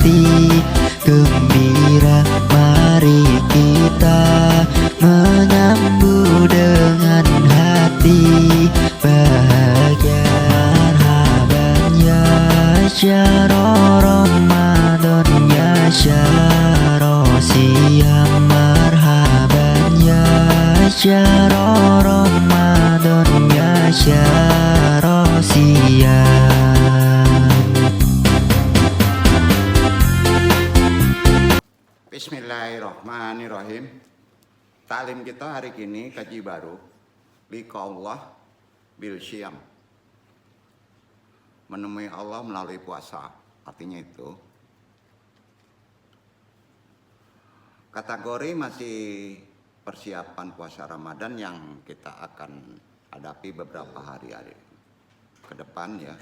hati gembira, mari kita menyambut dengan hati bahagia. Marhaban ya syahrul Ramadan ya syahrul siyam, marhaban ya syahrul Ramadan ya syahrul siyam. Bismillahirrahmanirrahim. Taklim kita hari ini kaji baru liqa'ullah bil syiyam, menemui Allah melalui puasa. Artinya itu kategori masih persiapan puasa Ramadan yang kita akan hadapi beberapa hari-hari ke depan ya.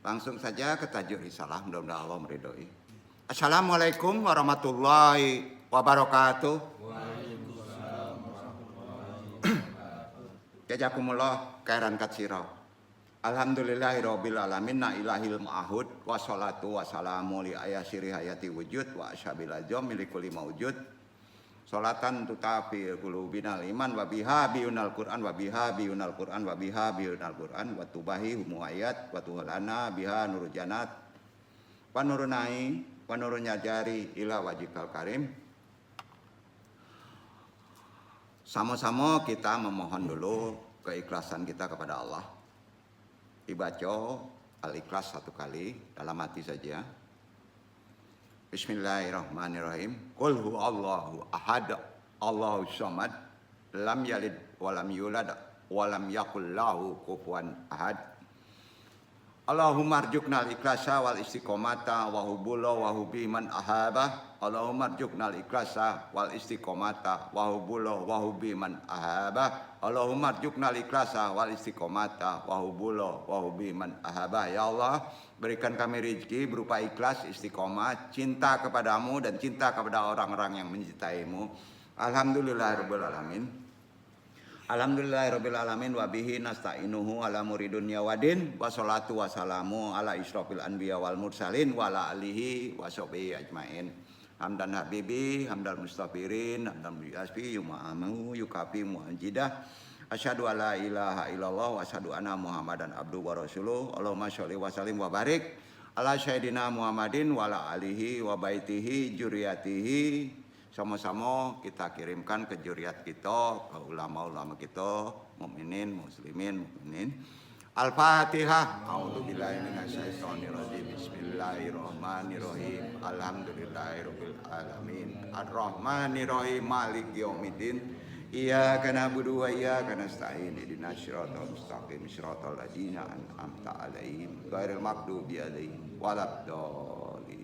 Langsung saja ke tajuk risalah, mudah-mudahan Allah meridhoi. Assalamualaikum warahmatullahi wabarakatuh. Waalaikumsalam warahmatullahi wabarakatuh. Jazakumullah khairan katsira. Alhamdulillahirabbil alamin, na ilahil ma'hud wassalatu wassalamu li ayasiri hayati wujud wa ashabil azam milikul maujud. Salatan tutafi qulubinal iman wa biha biunal Qur'an wa biha biunal Qur'an wa biha biunal Qur'an wa tubahi humu ayat wa tuhlana biha nurul janat wa nurunai wa nurun yajari ila wajikal karim. Sama-sama kita memohon dulu keikhlasan kita kepada Allah. Dibaca al-ikhlas satu kali dalam hati saja. Bismillahirrahmanirrahim. Qul huwallahu ahad, Allahu samad, lam yalid wa lam yulad wa lam yakul lahu kufuwan ahad. Allahumma arjukna al-ikhlasa wal istiqomata wa hubula wa hubi man ahaba. Allahumma arjukna al-ikhlasa wal istiqomata wa hubula wa hubi man ahaba. Allahumma arjukna al-ikhlasa wal istiqomata wa hubula wa hubi man ahaba. Ya Allah, berikan kami rezeki berupa ikhlas, istiqomah, cinta kepadamu dan cinta kepada orang-orang yang mencintaimu. Alhamdulillahirabbil alamin. Alhamdulillahirabbil alamin wa bihi nasta'inuhu ala muridunya wadin wa sholatu wassalamu ala isyrafil anbiya wal mursalin wa ala alihi wa sahbihi ajmain. Hamdan habibi, hamdal mustafirin, hamdan yasfi yuma'amu yukafi mu'anjidah. Asyhadu alla ilaha illallah wa asyhadu anna Muhammadan abduhu wa rasuluh. Allahumma sholli wa sallim wa barik ala sayyidina Muhammadin wa ala alihi wa baitihi juriyatihi. Sama-sama kita kirimkan ke juriat kita, ke ulama-ulama kita, mukminin, muslimin, mukminin. Al-Fatihah. A'udzubillahi minasyaitonir rajim. Bismillahirrahmanirrahim. Alhamdulillahirabbil alamin. Arrahmanirrahim. Maliki yaumiddin. Iyyaka na'budu wa iyyaka nasta'in. Ihdinas siratal mustaqim. Siratal ladzina an'amta 'alaihim ghairil maghdubi 'alaihim waladdallin.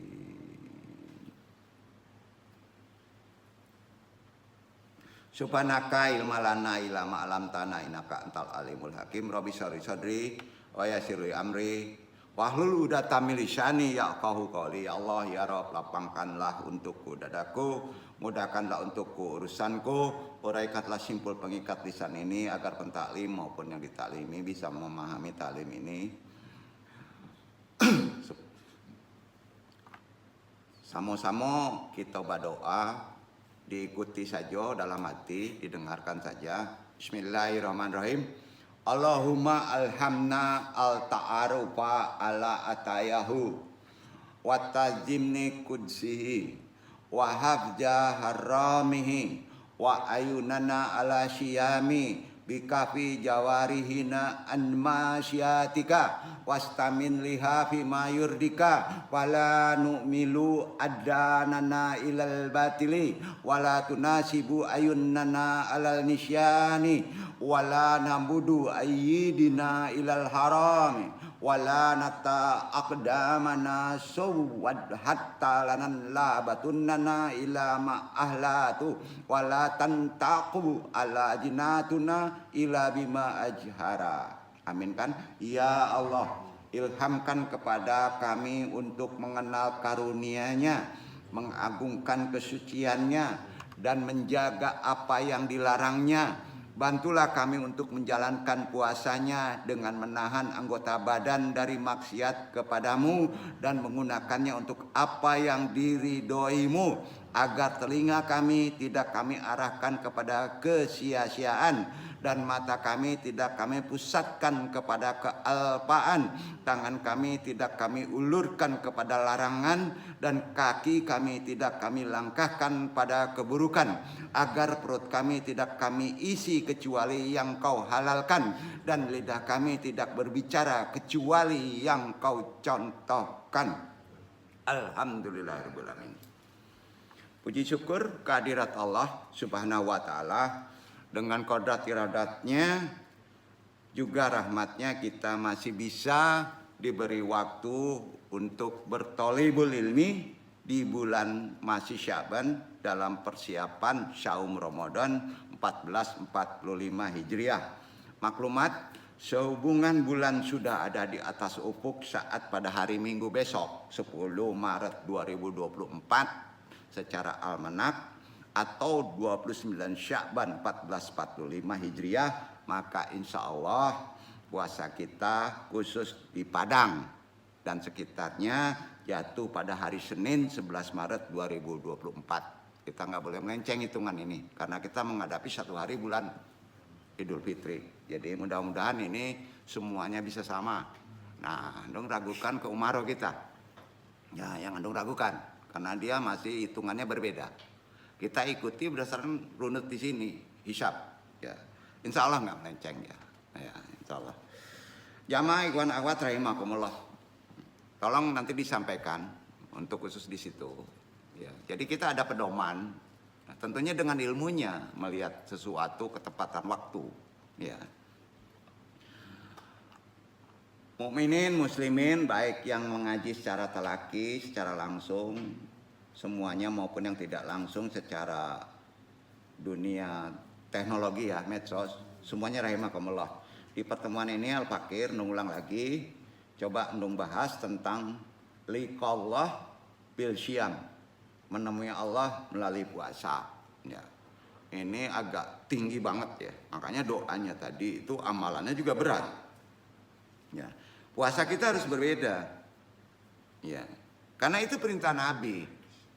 Subhanaka ilma lana illa ma 'allamtana innaka antal alimul hakim. Rabbi shrah sadri wa yassir li amri wahlul 'uqdatam min lisani yafqahu qawli. Ya Allah ya Rabb, lapangkanlah untukku dadaku, mudahkanlah untukku urusanku, uraikanlah simpul pengikat lisan ini agar pentaklim maupun yang ditaklimi bisa memahami taklim ini. Sama-sama kita berdoa, diikuti saja dalam hati, didengarkan saja. Bismillahirrahmanirrahim. Allahumma alhamna al-ta'arufa ala atayahu wa tazimni kudsihi wa hafja haramihi wa ayunana ala syiyami bikafi jawarihina an masyatika wastamin liha fi ma yurdika wala nu'milu addanana ilal batili wala tunasibu ayunnana alal nisyani wala nambudu ayyidina ilal harami wala nata aqdamana sawwad hatta lanan la batunnana ila ma ahlatu wala tantaqu ala jinatuna ila bima ajhara. Amin kan? Ya Allah, ilhamkan kepada kami untuk mengenal karunia-Nya, mengagungkan kesucian-Nya dan menjaga apa yang dilarang-Nya, Bantulah kami untuk menjalankan puasanya dengan menahan anggota badan dari maksiat kepadamu dan menggunakannya untuk apa yang diridhoimu, agar telinga kami tidak kami arahkan kepada kesia-siaan dan mata kami tidak kami pusatkan kepada kealpaan, tangan kami tidak kami ulurkan kepada larangan, dan kaki kami tidak kami langkahkan pada keburukan, agar perut kami tidak kami isi kecuali yang kau halalkan, dan lidah kami tidak berbicara kecuali yang kau contohkan. Alhamdulillahirabbil alamin. Puji syukur kehadirat Allah Subhanahu wa taala, dengan kodrat iradatnya juga rahmatnya kita masih bisa diberi waktu untuk bertolibul ilmi di bulan masih Syaban dalam persiapan Syaum Ramadan 1445 Hijriah. Maklumat, sehubungan bulan sudah ada di atas ufuk saat pada hari Minggu besok 10 Maret 2024 secara almanak atau 29 Sya'ban 1445 Hijriah, maka insya Allah puasa kita khusus di Padang dan sekitarnya jatuh pada hari Senin 11 Maret 2024. Kita nggak boleh melenceng hitungan ini karena kita menghadapi satu hari bulan Idul Fitri. Jadi mudah-mudahan ini semuanya bisa sama. Nah, andong ragukan ke umaro kita. Ya, yang andong ragukan karena dia masih hitungannya berbeda. Kita ikuti berdasarkan runut di sini, hisab. Ya, insya Allah nggak melenceng ya. Ya, insya Allah. Jamaah ikhwan akhwat rahimakumullah. Tolong nanti disampaikan untuk khusus di situ. Ya, jadi kita ada pedoman, nah, tentunya dengan ilmunya melihat sesuatu ketepatan waktu. Ya. Mukminin, muslimin, baik yang mengaji secara telaki, secara langsung, semuanya maupun yang tidak langsung secara dunia teknologi ya, medsos, semuanya rahimakumullah. Di pertemuan ini Al-Fakir ngulang lagi, coba bahas tentang liqallah bil syiyam, menemui Allah melalui puasa. Ya. Ini agak tinggi banget ya, makanya doanya tadi itu amalannya juga berat. Ya. Puasa kita harus berbeda, ya, karena itu perintah Nabi.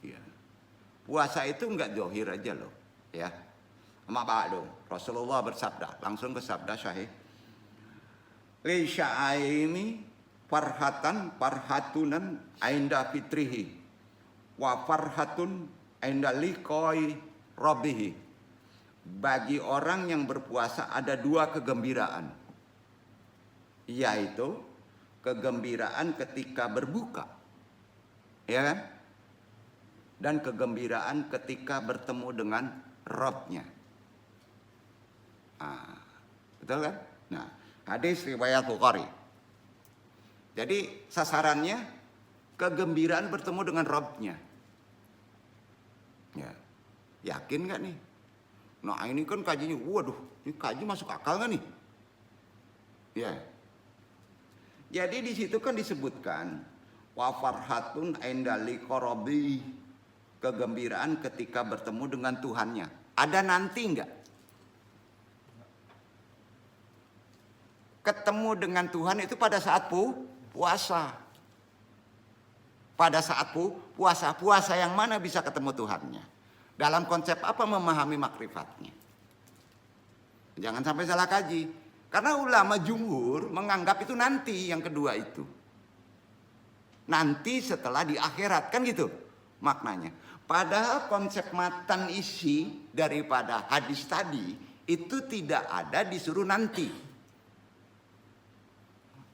Ya. Puasa itu enggak johir aja loh, ya. Sama ba'du, Rasulullah bersabda, langsung ke sabda syahih. Li sya'aimi farhatunan ainda fitrihi wa farhatun ainda liqai rabbihi. Bagi orang yang berpuasa ada dua kegembiraan, yaitu kegembiraan ketika berbuka, ya kan? Dan kegembiraan ketika bertemu dengan Rabb-nya. Nah, betul kan? Nah, hadis riwayat Bukhari. Jadi sasarannya kegembiraan bertemu dengan Rabb-nya. Ya. Yakin gak nih? Nah ini kan kajinya, waduh, ini kaji masuk akal gak nih? Ya. Jadi di situ kan disebutkan wa farhatun inda liqarabi, kegembiraan ketika bertemu dengan Tuhannya. Ada nanti enggak? Ketemu dengan Tuhan itu pada saat puasa. Pada saat puasa. Puasa yang mana bisa ketemu Tuhannya? Dalam konsep apa memahami makrifatnya? Jangan sampai salah kaji. Karena ulama jumhur menganggap itu nanti yang kedua itu. Nanti setelah di akhirat, kan gitu maknanya. Padahal konsep matan isi daripada hadis tadi itu tidak ada disuruh nanti.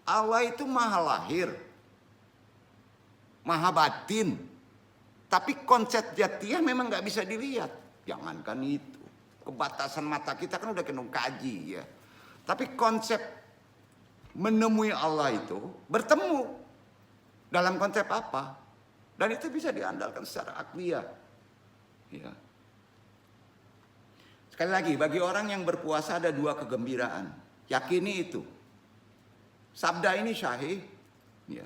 Allah itu maha lahir, maha batin. Tapi konsep jatiyah memang gak bisa dilihat. Jangankan itu, kebatasan mata kita kan udah kena kaji ya. Tapi konsep menemui Allah itu bertemu dalam konsep apa? Dan itu bisa diandalkan secara akliyah. Ya. Sekali lagi, bagi orang yang berpuasa ada dua kegembiraan. Yakini itu. Sabda ini syahih. Ya.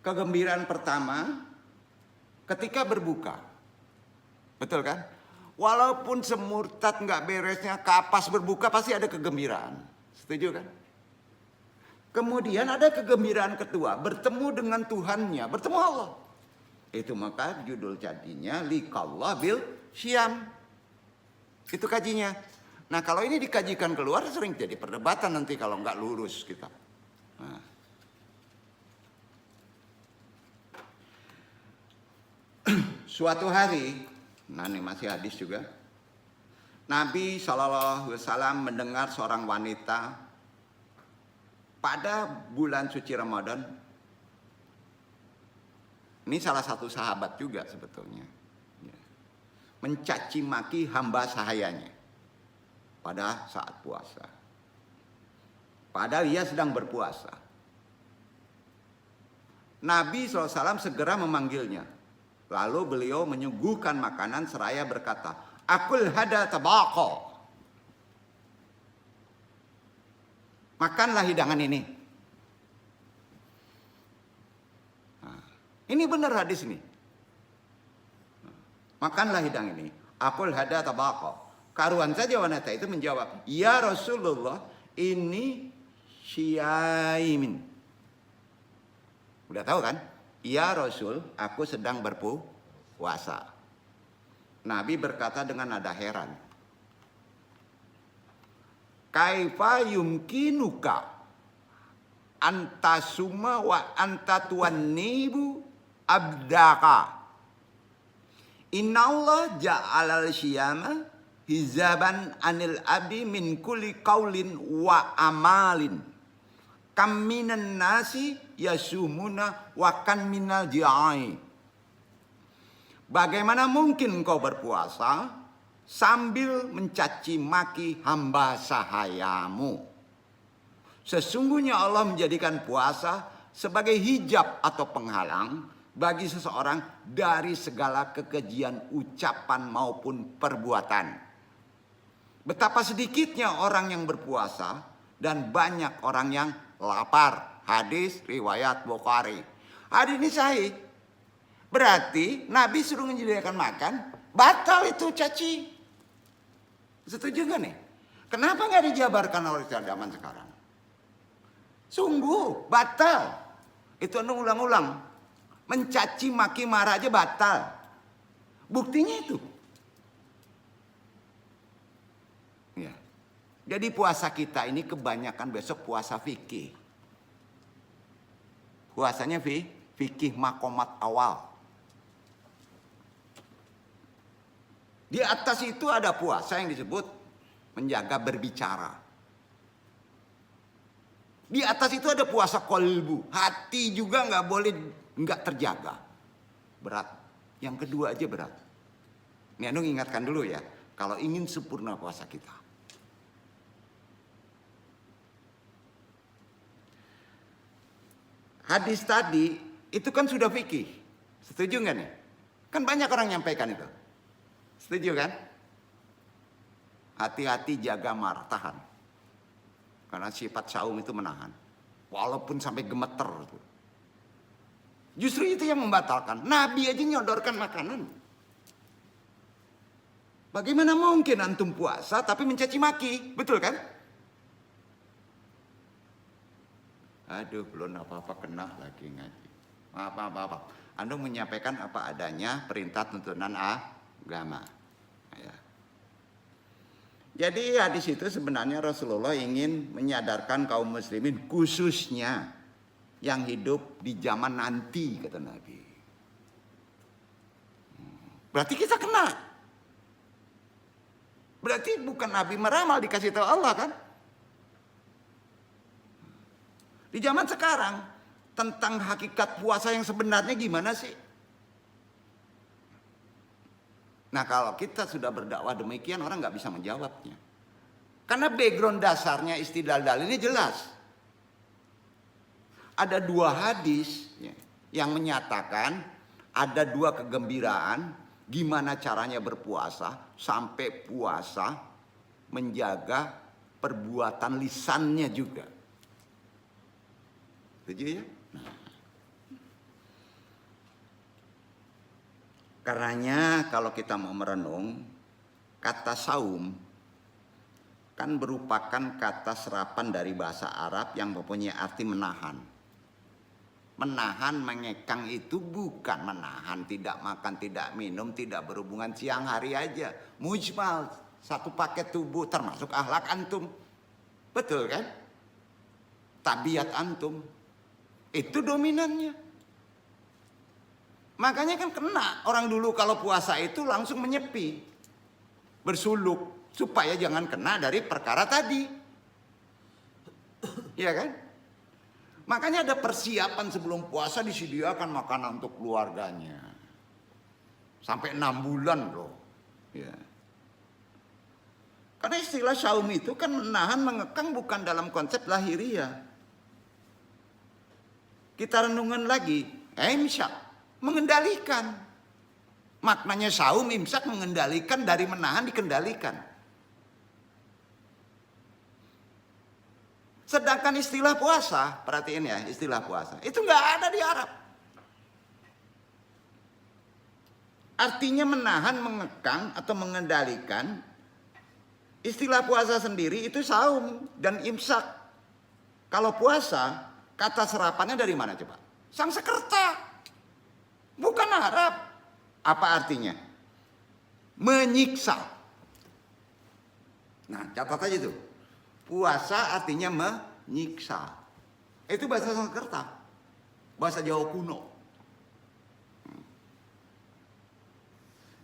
Kegembiraan pertama ketika berbuka. Betul kan? Walaupun semurtad nggak beresnya, kapas berbuka pasti ada kegembiraan. Setuju kan? Kemudian ada kegembiraan kedua, bertemu dengan Tuhannya, bertemu Allah. Itu maka judul jadinya liqallah bil syam. Itu kajinya. Nah kalau ini dikajikan keluar sering jadi perdebatan nanti kalau nggak lurus kita. Nah. Suatu hari, nah ini masih hadis juga. Nabi SAW mendengar seorang wanita pada bulan suci Ramadan. Ini salah satu sahabat juga sebetulnya. Mencaci maki hamba sahayanya pada saat puasa. Padahal ia sedang berpuasa. Nabi SAW segera memanggilnya. Lalu beliau menyuguhkan makanan seraya berkata, "Akul hada tabaqo." Makanlah hidangan ini. Nah, ini benar hadis ini. Makanlah hidangan ini. Akul hada tabaqo. Karuan saja wanita itu menjawab, "Ya Rasulullah, ini syaimin." Udah tahu kan? Ya Rasul, aku sedang berpuasa. Nabi berkata dengan nada heran. Kaifa yumkinuka antasuma wa antatuannibu abdaka. Inna Allah ja'alal syiyama hizaban anil abdi min kulli qaulin wa amalin. Kam minan nasi yasumuna wa kan minal ji'ai. Bagaimana mungkin engkau berpuasa sambil mencaci maki hamba sahayamu? Sesungguhnya Allah menjadikan puasa sebagai hijab atau penghalang bagi seseorang dari segala kekejian ucapan maupun perbuatan. Betapa sedikitnya orang yang berpuasa dan banyak orang yang lapar. Hadis riwayat Bukhari. Hadis ini sahih. Berarti Nabi suruh menyediakan makan, batal itu caci. Setuju gak nih? Kenapa nggak dijabarkan oleh zaman sekarang? Sungguh batal. Itu ulang-ulang. Mencaci maki marah aja batal. Buktinya itu. Ya. Jadi puasa kita ini kebanyakan besok puasa fikih. Puasanya fikih makomat awal. Di atas itu ada puasa yang disebut menjaga berbicara. Di atas itu ada puasa kolbu. Hati juga nggak boleh nggak terjaga. Berat. Yang kedua aja berat. Ini Anu ingatkan dulu ya. Kalau ingin sempurna puasa kita. Hadis tadi itu kan sudah fikih. Setuju nggak nih? Kan banyak orang nyampaikan itu. Setuju kan? Hati-hati jaga marah, tahan. Karena sifat saum itu menahan. Walaupun sampai gemeter. Justru itu yang membatalkan. Nabi aja nyodorkan makanan. Bagaimana mungkin antum puasa tapi mencaci maki? Betul kan? Aduh, belum apa-apa kena lagi ngaji. Apa-apa. Anda menyampaikan apa adanya perintah tuntunan agama. Ya. Jadi hadis itu sebenarnya Rasulullah ingin menyadarkan kaum muslimin khususnya yang hidup di zaman nanti, kata Nabi. Berarti kita kena. Berarti bukan Nabi meramal, dikasih tahu Allah kan? Di zaman sekarang, tentang hakikat puasa yang sebenarnya gimana sih? Nah kalau kita sudah berdakwah demikian, orang nggak bisa menjawabnya. Karena background dasarnya istidlal dalil ini jelas. Ada dua hadis yang menyatakan ada dua kegembiraan gimana caranya berpuasa sampai puasa menjaga perbuatan lisannya juga. Setuju ya? Karenanya kalau kita mau merenung, kata saum kan merupakan kata serapan dari bahasa Arab yang mempunyai arti menahan. Menahan, mengekang itu bukan menahan, tidak makan, tidak minum, tidak berhubungan siang hari aja. Mujmal, satu paket tubuh termasuk akhlak antum. Betul kan? Tabiat antum. Itu dominannya. Makanya kan kena orang dulu kalau puasa itu langsung menyepi. Bersuluk supaya jangan kena dari perkara tadi. Iya kan? Makanya ada persiapan sebelum puasa disediakan makanan untuk keluarganya. Sampai 6 bulan loh. Ya. Karena istilah saum itu kan menahan, mengekang bukan dalam konsep lahiriah. Kita renungan lagi, imsak, mengendalikan. Maknanya saum, imsak, mengendalikan, dari menahan dikendalikan. Sedangkan istilah puasa, perhatiin ya, istilah puasa itu nggak ada di Arab. Artinya menahan, mengekang atau mengendalikan. Istilah puasa sendiri itu saum dan imsak. Kalau puasa, kata serapannya dari mana coba? Sanskerta, bukan Arab. Apa artinya? Menyiksa. Nah, catat aja tuh. Puasa artinya menyiksa. Itu bahasa Sanskerta. Bahasa Jawa kuno.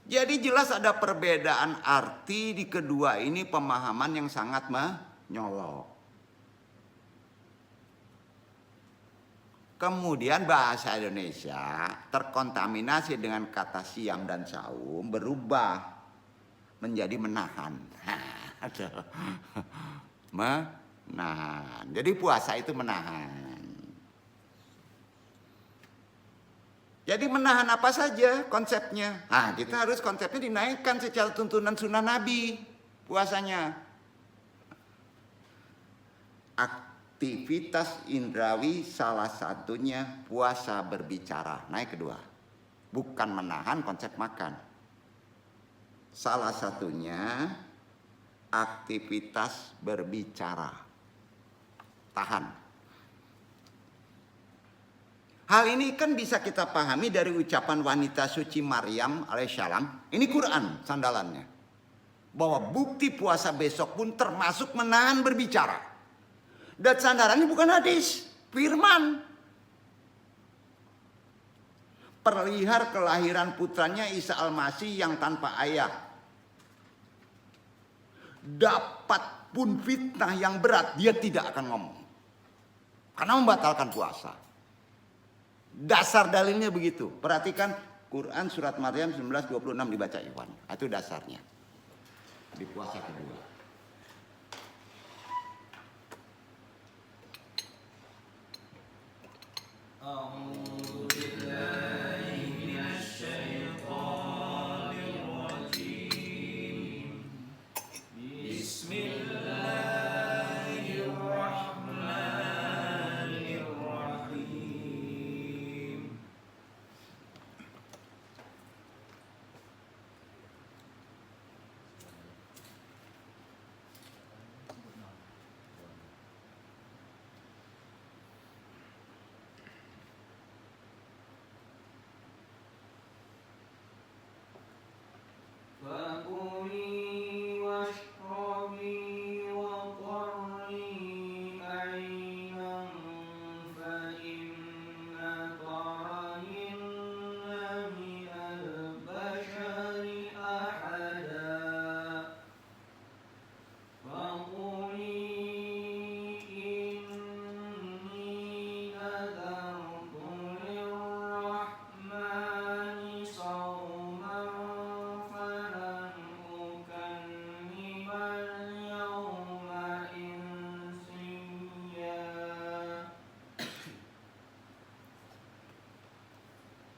Jadi jelas ada perbedaan arti di kedua ini, pemahaman yang sangat menyolok. Kemudian bahasa Indonesia terkontaminasi dengan kata siam dan saum, berubah menjadi menahan. Menahan. Jadi puasa itu menahan. Jadi menahan apa saja konsepnya. Nah, kita harus konsepnya dinaikkan secara tuntunan sunnah Nabi puasanya. Aktivitas indrawi salah satunya puasa berbicara. Naik kedua. Bukan menahan konsep makan. Salah satunya aktivitas berbicara. Tahan. Hal ini kan bisa kita pahami dari ucapan wanita suci Maryam alaihissalam. Ini Quran sandalannya. Bahwa bukti puasa besok pun termasuk menahan berbicara. Dan sandarannya bukan hadis, firman. Perlihar kelahiran putranya Isa Al-Masih yang tanpa ayah. Dapat pun fitnah yang berat, dia tidak akan ngomong. Karena membatalkan puasa. Dasar dalilnya begitu. Perhatikan Quran surat Maryam 19:26 dibaca Iwan. Itu dasarnya. Di puasa kedua.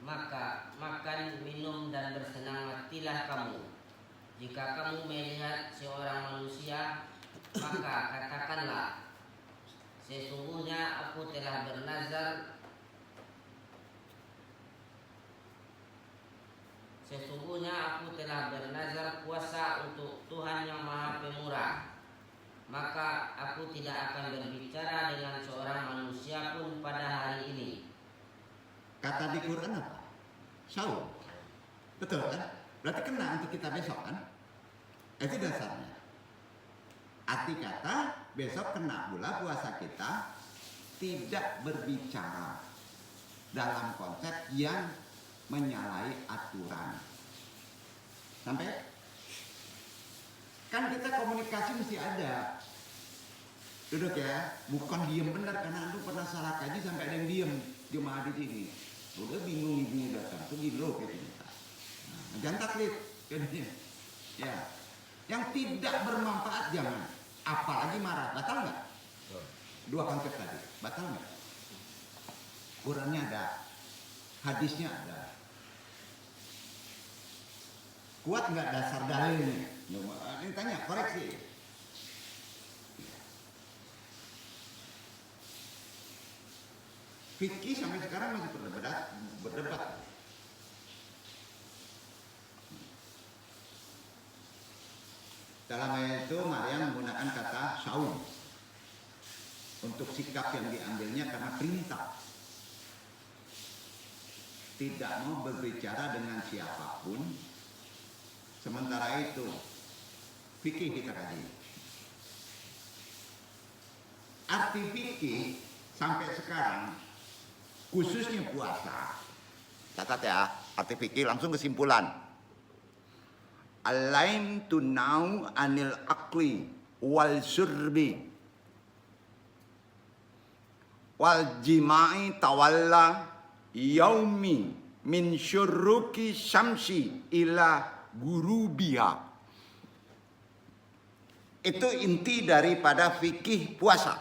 Maka makan, minum, dan bersenang hatilah kamu. Jika kamu melihat seorang manusia, maka katakanlah, sesungguhnya aku telah bernazar puasa untuk aku tidak akan berbicara dengan seorang manusia pun pada hari ini. Kata di Quran apa? Saum. Betul kan? Berarti kena untuk kita besok kan? Itu dasarnya. Arti kata besok kena pula puasa kita tidak berbicara dalam konsep yang menyalahi aturan. Sampai? Kan kita komunikasi mesti ada. Duduk ya, bukan diem benar karena antum pernah salah kaji sampai ada yang diem jemaah di sini. Udah bingung ibunya datang, tuh gilo kayak kita. Nah, jangan taklid, jadinya. Ya, yang tidak bermanfaat jangan. Apalagi marah, batal nggak? Dua konsep tadi, batal nggak? Qurannya ada, hadisnya ada. Kuat nggak dasar dalilnya? Ini tanya, koreksi. Fikih sampai sekarang masih berdebat. Dalam ayat itu Maryam menggunakan kata saum untuk sikap yang diambilnya karena perintah. Tidak mau berbicara dengan siapapun. Sementara itu fikih kita kaji. Arti fikih sampai sekarang khususnya puasa. Catat ya, arti fikih langsung kesimpulan. Alain tunau anil akli wal surbi wal jima'i tawalla yaumi min syurruki syamsi ila gurubiha. Itu inti daripada fikih puasa.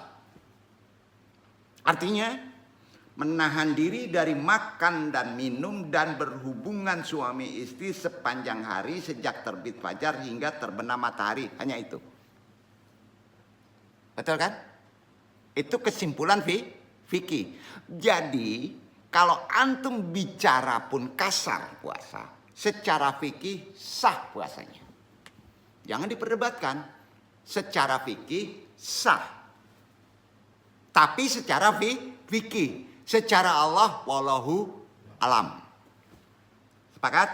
Artinya menahan diri dari makan dan minum dan berhubungan suami istri sepanjang hari sejak terbit fajar hingga terbenam matahari. Hanya itu. Betul kan? Itu kesimpulan fikih. Jadi kalau antum bicara pun kasar puasa, secara fikih sah puasanya. Jangan diperdebatkan. Secara fikih sah. Tapi secara fikih, secara Allah wallahu alam. Sepakat?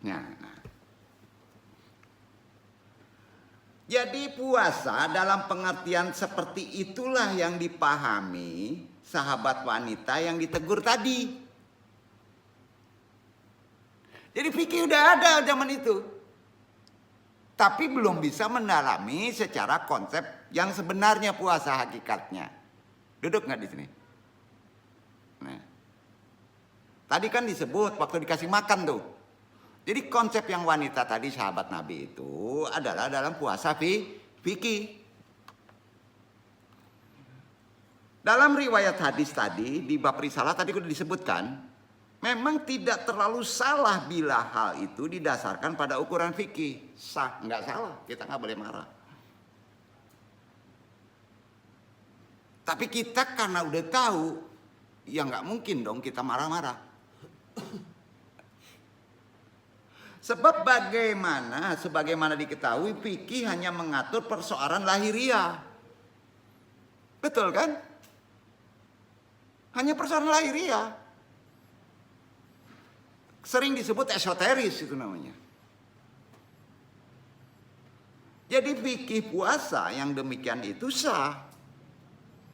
Nah. Jadi puasa dalam pengertian seperti itulah yang dipahami sahabat wanita yang ditegur tadi. Jadi fikih udah ada zaman itu. Tapi belum bisa mendalami secara konsep yang sebenarnya puasa hakikatnya. Duduk nggak di sini? Nah. Tadi kan disebut waktu dikasih makan tuh. Jadi konsep yang wanita tadi sahabat Nabi itu adalah dalam puasa fikih. Dalam riwayat hadis tadi di bab risalah tadi sudah disebutkan, memang tidak terlalu salah bila hal itu didasarkan pada ukuran fikih. Sah, nggak salah, kita nggak boleh marah. Tapi kita karena udah tahu, ya nggak mungkin dong kita marah-marah. Sebab sebagaimana diketahui fikih hanya mengatur persoalan lahiriah. Betul kan? Hanya persoalan lahiriah. Sering disebut esoteris itu namanya. Jadi fikih puasa yang demikian itu sah.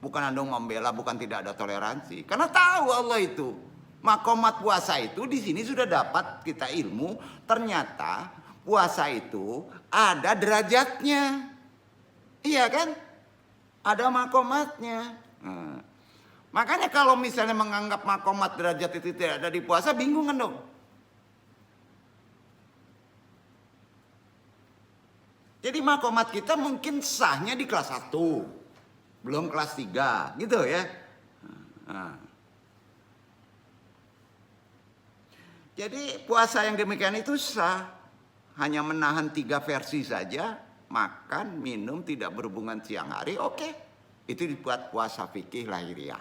Bukan andong membela, bukan tidak ada toleransi. Karena tahu Allah itu. Makomat puasa itu di sini sudah dapat kita ilmu. Ternyata puasa itu ada derajatnya. Iya kan? Ada makomatnya. Nah, makanya kalau misalnya menganggap makomat derajat itu tidak ada di puasa, bingung kan dong? Jadi makomat kita mungkin sahnya di kelas 1. Belum kelas 3. Gitu ya. Nah. Jadi puasa yang demikian itu sah. Hanya menahan 3 versi saja. Makan, minum, tidak berhubungan siang hari. Oke. Itu dibuat puasa fikih lahiriah.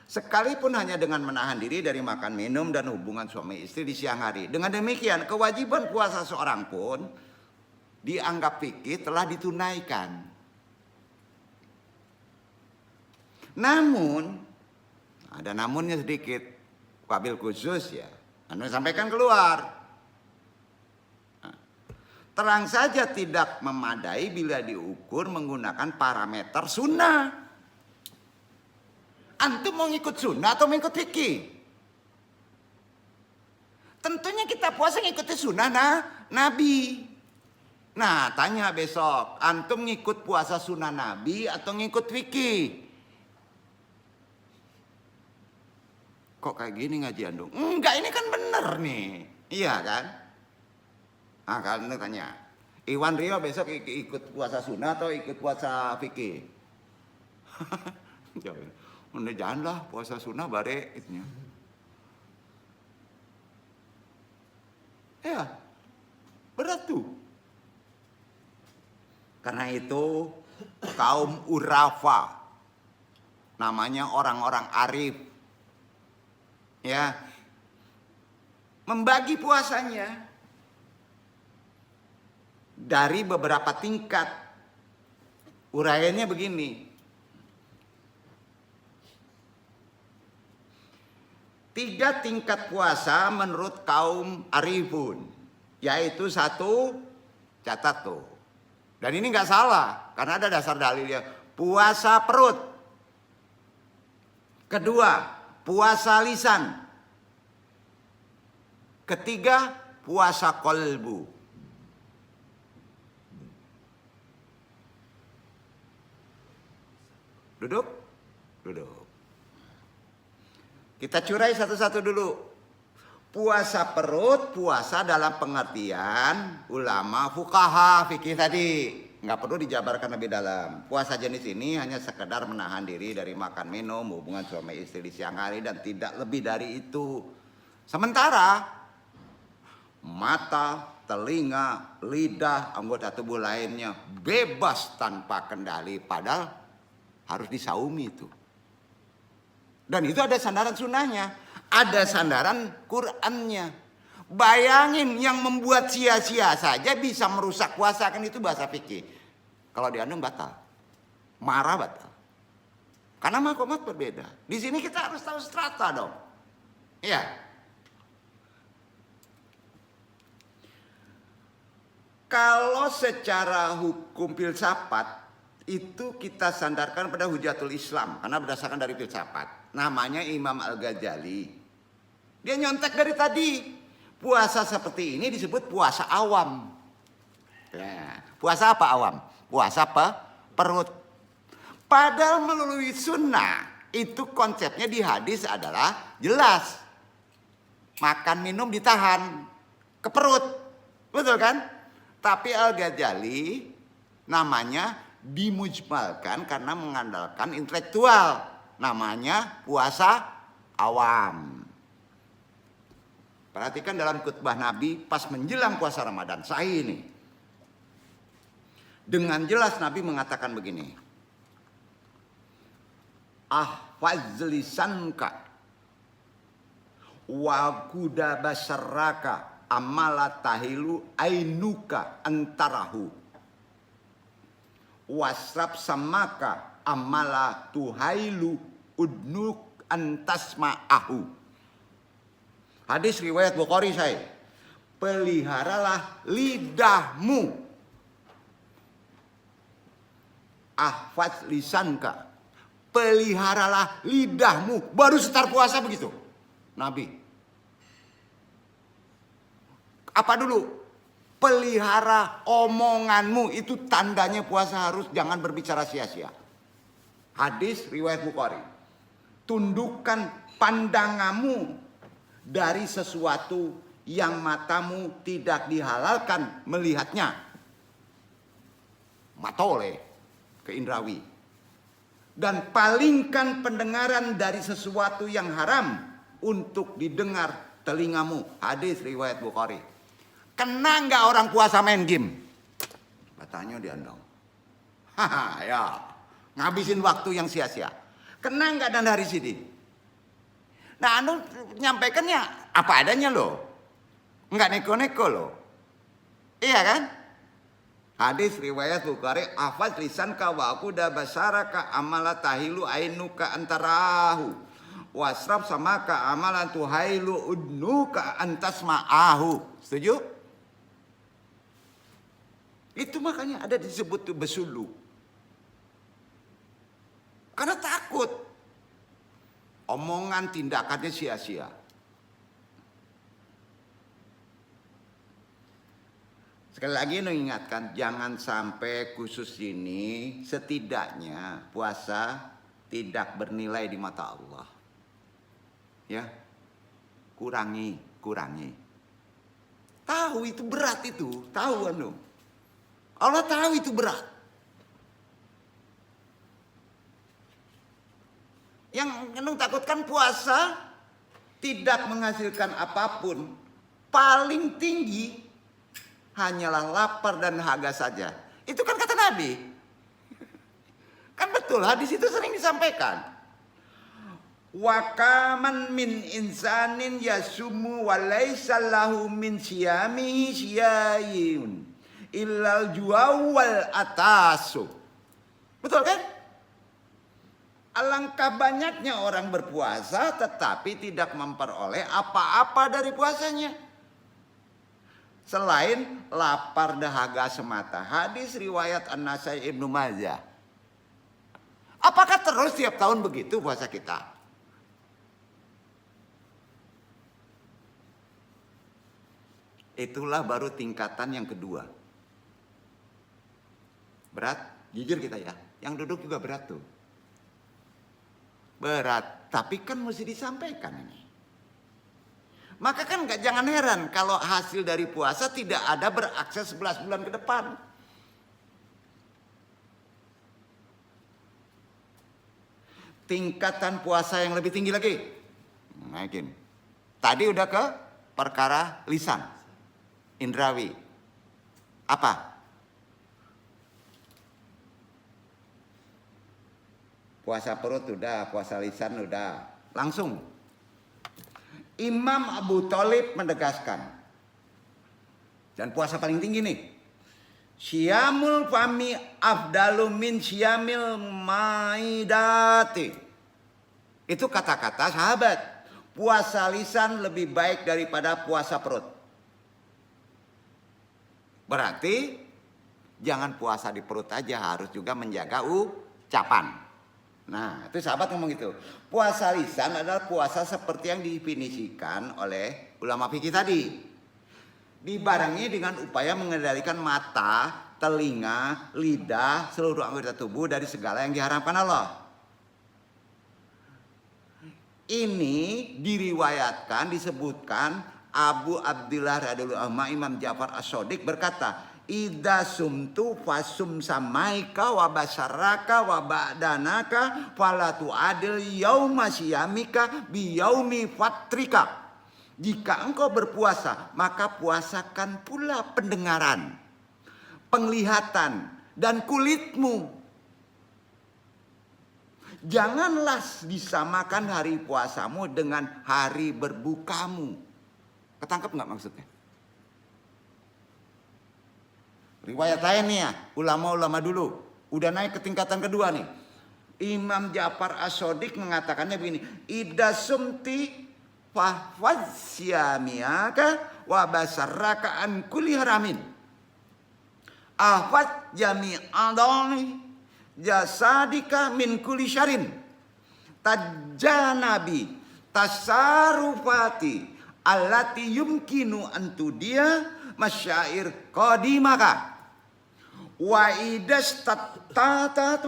Sekalipun hanya dengan menahan diri dari makan, minum, dan hubungan suami istri di siang hari. Dengan demikian kewajiban puasa seorang pun dianggap fikih telah ditunaikan. Namun, ada namunnya sedikit, wabil khusus ya, anu sampaikan keluar. Nah, terang saja tidak memadai bila diukur menggunakan parameter sunnah. Antum mau ngikut sunnah atau mengikut fikih? Tentunya kita puasa ngikuti sunnah Nabi. Nah, tanya besok, antum ngikut puasa sunnah Nabi atau ngikut fikih? Kok kayak gini ngaji andung? Enggak, ini kan bener nih. Iya kan? Nah, kan tanya. Iwan Rio besok ikut puasa sunnah atau ikut puasa fikih? Janganlah puasa sunnah bare itunya. Ya, berat tuh. Karena itu kaum urafa, namanya orang-orang arif, ya, membagi puasanya dari beberapa tingkat. Uraiannya begini. Tiga tingkat puasa menurut kaum arifun, yaitu satu, catat tuh. Dan ini nggak salah, karena ada dasar dalilnya. Puasa perut. Kedua, puasa lisan. Ketiga, puasa kolbu. Duduk, duduk. Kita curai satu-satu dulu. Puasa perut, puasa dalam pengertian ulama fuqaha fikih tadi. Nggak perlu dijabarkan lebih dalam. Puasa jenis ini hanya sekedar menahan diri dari makan minum, hubungan suami istri di siang hari, dan tidak lebih dari itu. Sementara mata, telinga, lidah, anggota tubuh lainnya bebas tanpa kendali, padahal harus disaumi itu. Dan itu ada sandaran sunnahnya. Ada sandaran Qur'annya. Bayangin, yang membuat sia-sia saja bisa merusak puasa, kan itu bahasa fikih. Kalau diandung batal. Marah batal. Karena makomat berbeda. Di sini kita harus tahu strata dong. Iya. Kalau secara hukum filsafat itu kita sandarkan pada Hujatul Islam, karena berdasarkan dari filsafat. Namanya Imam Al-Ghazali. Dia nyontek dari tadi. Puasa seperti ini disebut puasa awam. Ya, puasa apa awam? Puasa perut. Padahal melalui sunnah itu konsepnya di hadis adalah jelas. Makan minum ditahan ke perut. Betul kan? Tapi Al-Ghazali namanya dimujmalkan karena mengandalkan intelektual. Namanya puasa awam. Perhatikan dalam khutbah Nabi pas menjelang puasa Ramadan. Sahih ini. Dengan jelas Nabi mengatakan begini. Ahfaz lisanka wa kuda basaraka amala tahilu ainuka antarahu wasrab samaka amala tuhailu udnuk antasma'ahu. Hadis riwayat Bukhari saya. Peliharalah lidahmu. Ahfaz lisanka. Peliharalah lidahmu. Baru setar puasa begitu. Nabi. Apa dulu? Pelihara omonganmu. Itu tandanya puasa, harus jangan berbicara sia-sia. Hadis riwayat Bukhari. Tundukkan pandanganmu dari sesuatu yang matamu tidak dihalalkan melihatnya. Matole ke indrawi. Dan palingkan pendengaran dari sesuatu yang haram untuk didengar telingamu. Hadis riwayat Bukhari. Kena nggak orang puasa main game? Katanya diandong. Haha, ya. Ngabisin waktu yang sia-sia. Kena nggak dan dari sini? Nah, anu nyampaikannya apa adanya loh. Enggak neko-neko loh. Iya kan? Hadis riwayat Bukhari, afaz lisanka wa aquda basaraka amala tahilu ainuka antarahu. Wasrab samaka amalan tuhailu udnuka antasma'ahu. Setuju? Itu makanya ada disebut tuh besulu. Karena takut. Omongan tindakannya sia-sia. Sekali lagi mengingatkan, jangan sampai khusus ini setidaknya puasa tidak bernilai di mata Allah. Ya, kurangi. Tahu itu berat itu, tahu anu. Allah tahu itu berat. Yang anu takutkan puasa tidak menghasilkan apapun, paling tinggi hanyalah lapar dan haga saja. Itu kan kata Nabi. Kan betul, hadis itu sering disampaikan. Wa kaman min insanin yasumu wa laisa lahu min siyamihi syai'un illal ju'u wal atasu. Betul kan? Alangkah banyaknya orang berpuasa tetapi tidak memperoleh apa-apa dari puasanya selain lapar dahaga semata. Hadis riwayat An-Nasai Ibnu Majah. Apakah terus tiap tahun begitu puasa kita? Itulah baru tingkatan yang kedua. Berat, jujur kita ya. Yang duduk juga berat tuh. Berat, tapi kan mesti disampaikan ini. Maka kan jangan heran kalau hasil dari puasa tidak ada berakses 11 bulan ke depan. Tingkatan puasa yang lebih tinggi lagi. Naikin. Tadi udah ke perkara lisan. Indrawi. Apa? Puasa perut udah, puasa lisan udah. Langsung. Imam Abu Thalib menegaskan. Dan puasa paling tinggi nih. Syamul fami afdalu min syamil maidati. Itu kata-kata sahabat. Puasa lisan lebih baik daripada puasa perut. Berarti jangan puasa di perut aja, harus juga menjaga ucapan. Nah, itu sahabat ngomong gitu. Puasa lisan adalah puasa seperti yang didefinisikan oleh ulama fikih tadi. Dibarengi dengan upaya mengendalikan mata, telinga, lidah, seluruh anggota tubuh dari segala yang diharamkan Allah. Ini diriwayatkan, disebutkan Abu Abdillah radhiyallahu anhu, Imam Ja'far As-Shadiq berkata, "Idza sumtu fasum samaika wa basaraka wa ba'danaka fala tu'adil yauma syiyamika bi yaumi fatrika." Jika engkau berpuasa, maka puasakan pula pendengaran, penglihatan, dan kulitmu. Janganlah disamakan hari puasamu dengan hari berbukamu. Ketangkep nggak maksudnya? Riwayat lain nih ya, ulama-ulama dulu. Udah naik ke tingkatan kedua nih. Imam Ja'far As-Shadiq mengatakannya begini. Idza sumti fahfaz syamiyaka wa basarraka an kulli haramin. Ahfaz jami'adani jasadika min kulli syarin. Tajanabi tasarufati allati yumkinu antudia masyair qadimaka wa idastatata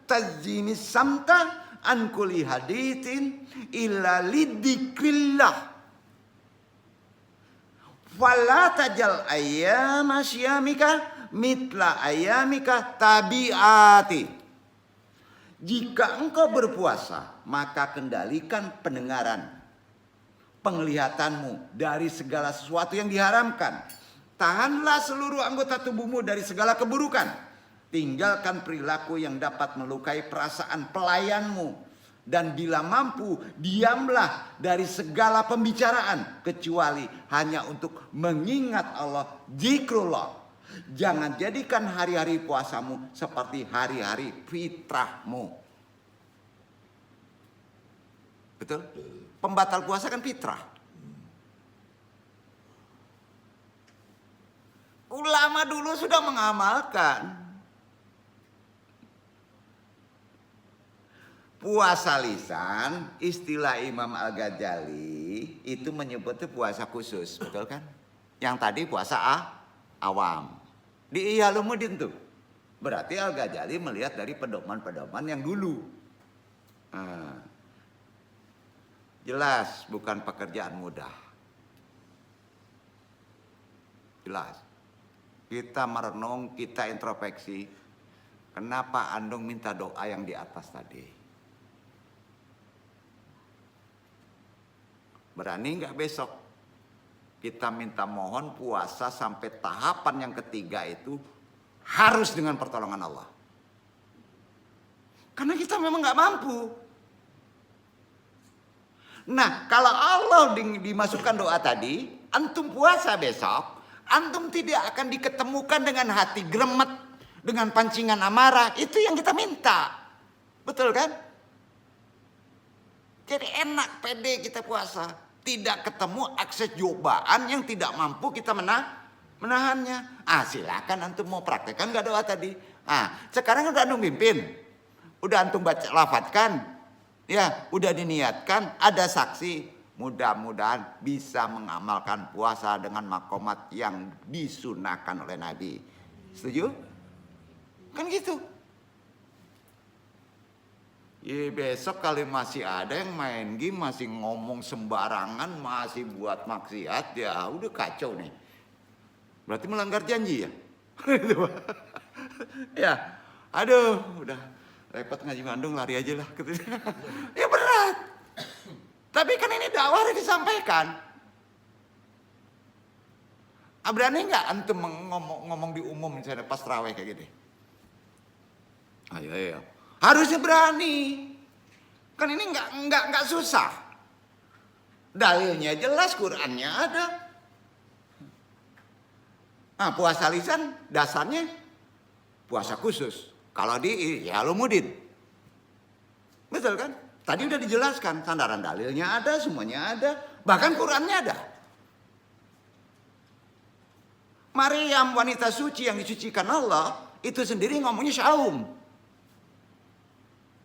tazimi samta an kulli hadithin illa lidzikrillah fala tajal ayyama syamika mitla ayyamika tabiati. Jika engkau berpuasa, maka kendalikan pendengaran, penglihatanmu dari segala sesuatu yang diharamkan. Tahanlah seluruh anggota tubuhmu dari segala keburukan. Tinggalkan perilaku yang dapat melukai perasaan pelayanmu. Dan bila mampu, diamlah dari segala pembicaraan. Kecuali hanya untuk mengingat Allah, zikrullah. Jangan jadikan hari-hari puasamu seperti hari-hari fitrahmu. Betul? Pembatal puasa kan fitrah. Ulama dulu sudah mengamalkan. Puasa lisan, istilah Imam Al-Ghazali itu menyebutnya puasa khusus, betul kan? Yang tadi puasa awam. Di Ihya Ulumuddin tuh. Berarti Al-Ghazali melihat dari pedoman-pedoman yang dulu. Nah, jelas bukan pekerjaan mudah. Jelas. Kita merenung, kita introspeksi. Kenapa Andung minta doa yang di atas tadi? Berani nggak besok kita minta mohon puasa sampai tahapan yang ketiga itu harus dengan pertolongan Allah. Karena kita memang nggak mampu. Nah, kalau Allah dimasukkan doa tadi, antum puasa besok, antum tidak akan diketemukan dengan hati gremet, dengan pancingan amarah. Itu yang kita minta. Betul kan? Jadi enak, pede kita puasa. Tidak ketemu akses cobaan yang tidak mampu kita menahannya. Silakan antum mau praktekkan gak doa tadi. Sekarang udah antum pimpin. Udah antum baca lafadzkan. Ya, udah diniatkan. Ada saksi. Mudah-mudahan bisa mengamalkan puasa dengan makomat yang disunahkan oleh Nabi. Setuju? Kan gitu. Ya, besok kali masih ada yang main game, masih ngomong sembarangan, masih buat maksiat, ya udah kacau nih. Berarti melanggar janji ya? Ya, aduh, udah repot ngaji Bandung, lari aja lah. Ya berat. Tapi kan ini dakwah yang disampaikan. Berani nggak antum ngomong di umum misalnya pas terawih kayak gini? Ayo. Harusnya berani. Kan ini nggak susah. Dalilnya jelas, Qur'annya ada. Puasa lisan dasarnya puasa khusus. Kalau di Ihya Ulumuddin. Betul kan? Tadi udah dijelaskan, sandaran dalilnya ada, semuanya ada. Bahkan Qur'annya ada. Maryam, wanita suci yang disucikan Allah, itu sendiri ngomongnya syaum.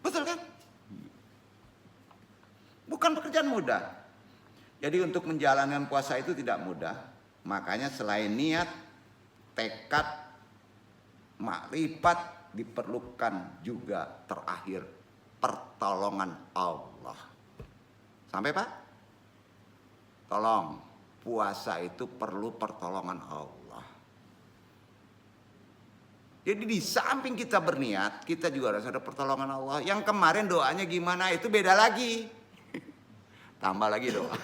Betul kan? Bukan pekerjaan mudah. Jadi untuk menjalankan puasa itu tidak mudah. Makanya selain niat, tekad, makrifat, diperlukan juga terakhir pertolongan Allah. Sampai Pak? Tolong, puasa itu perlu pertolongan Allah. Jadi di samping kita berniat, kita juga harus ada pertolongan Allah. Yang kemarin doanya gimana itu beda lagi. Tambah lagi doa.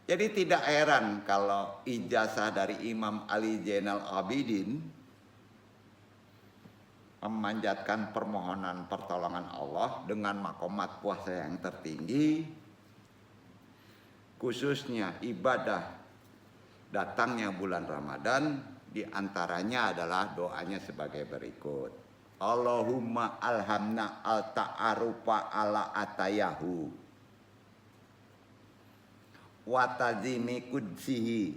Jadi tidak heran kalau ijazah dari Imam Ali Zainal Abidin memanjatkan permohonan pertolongan Allah dengan makomat puasa yang tertinggi. Khususnya ibadah datangnya bulan Ramadan, diantaranya adalah doanya sebagai berikut. Allahumma alhamna al-ta'arufa ala atayahu wa tazimi kudsihi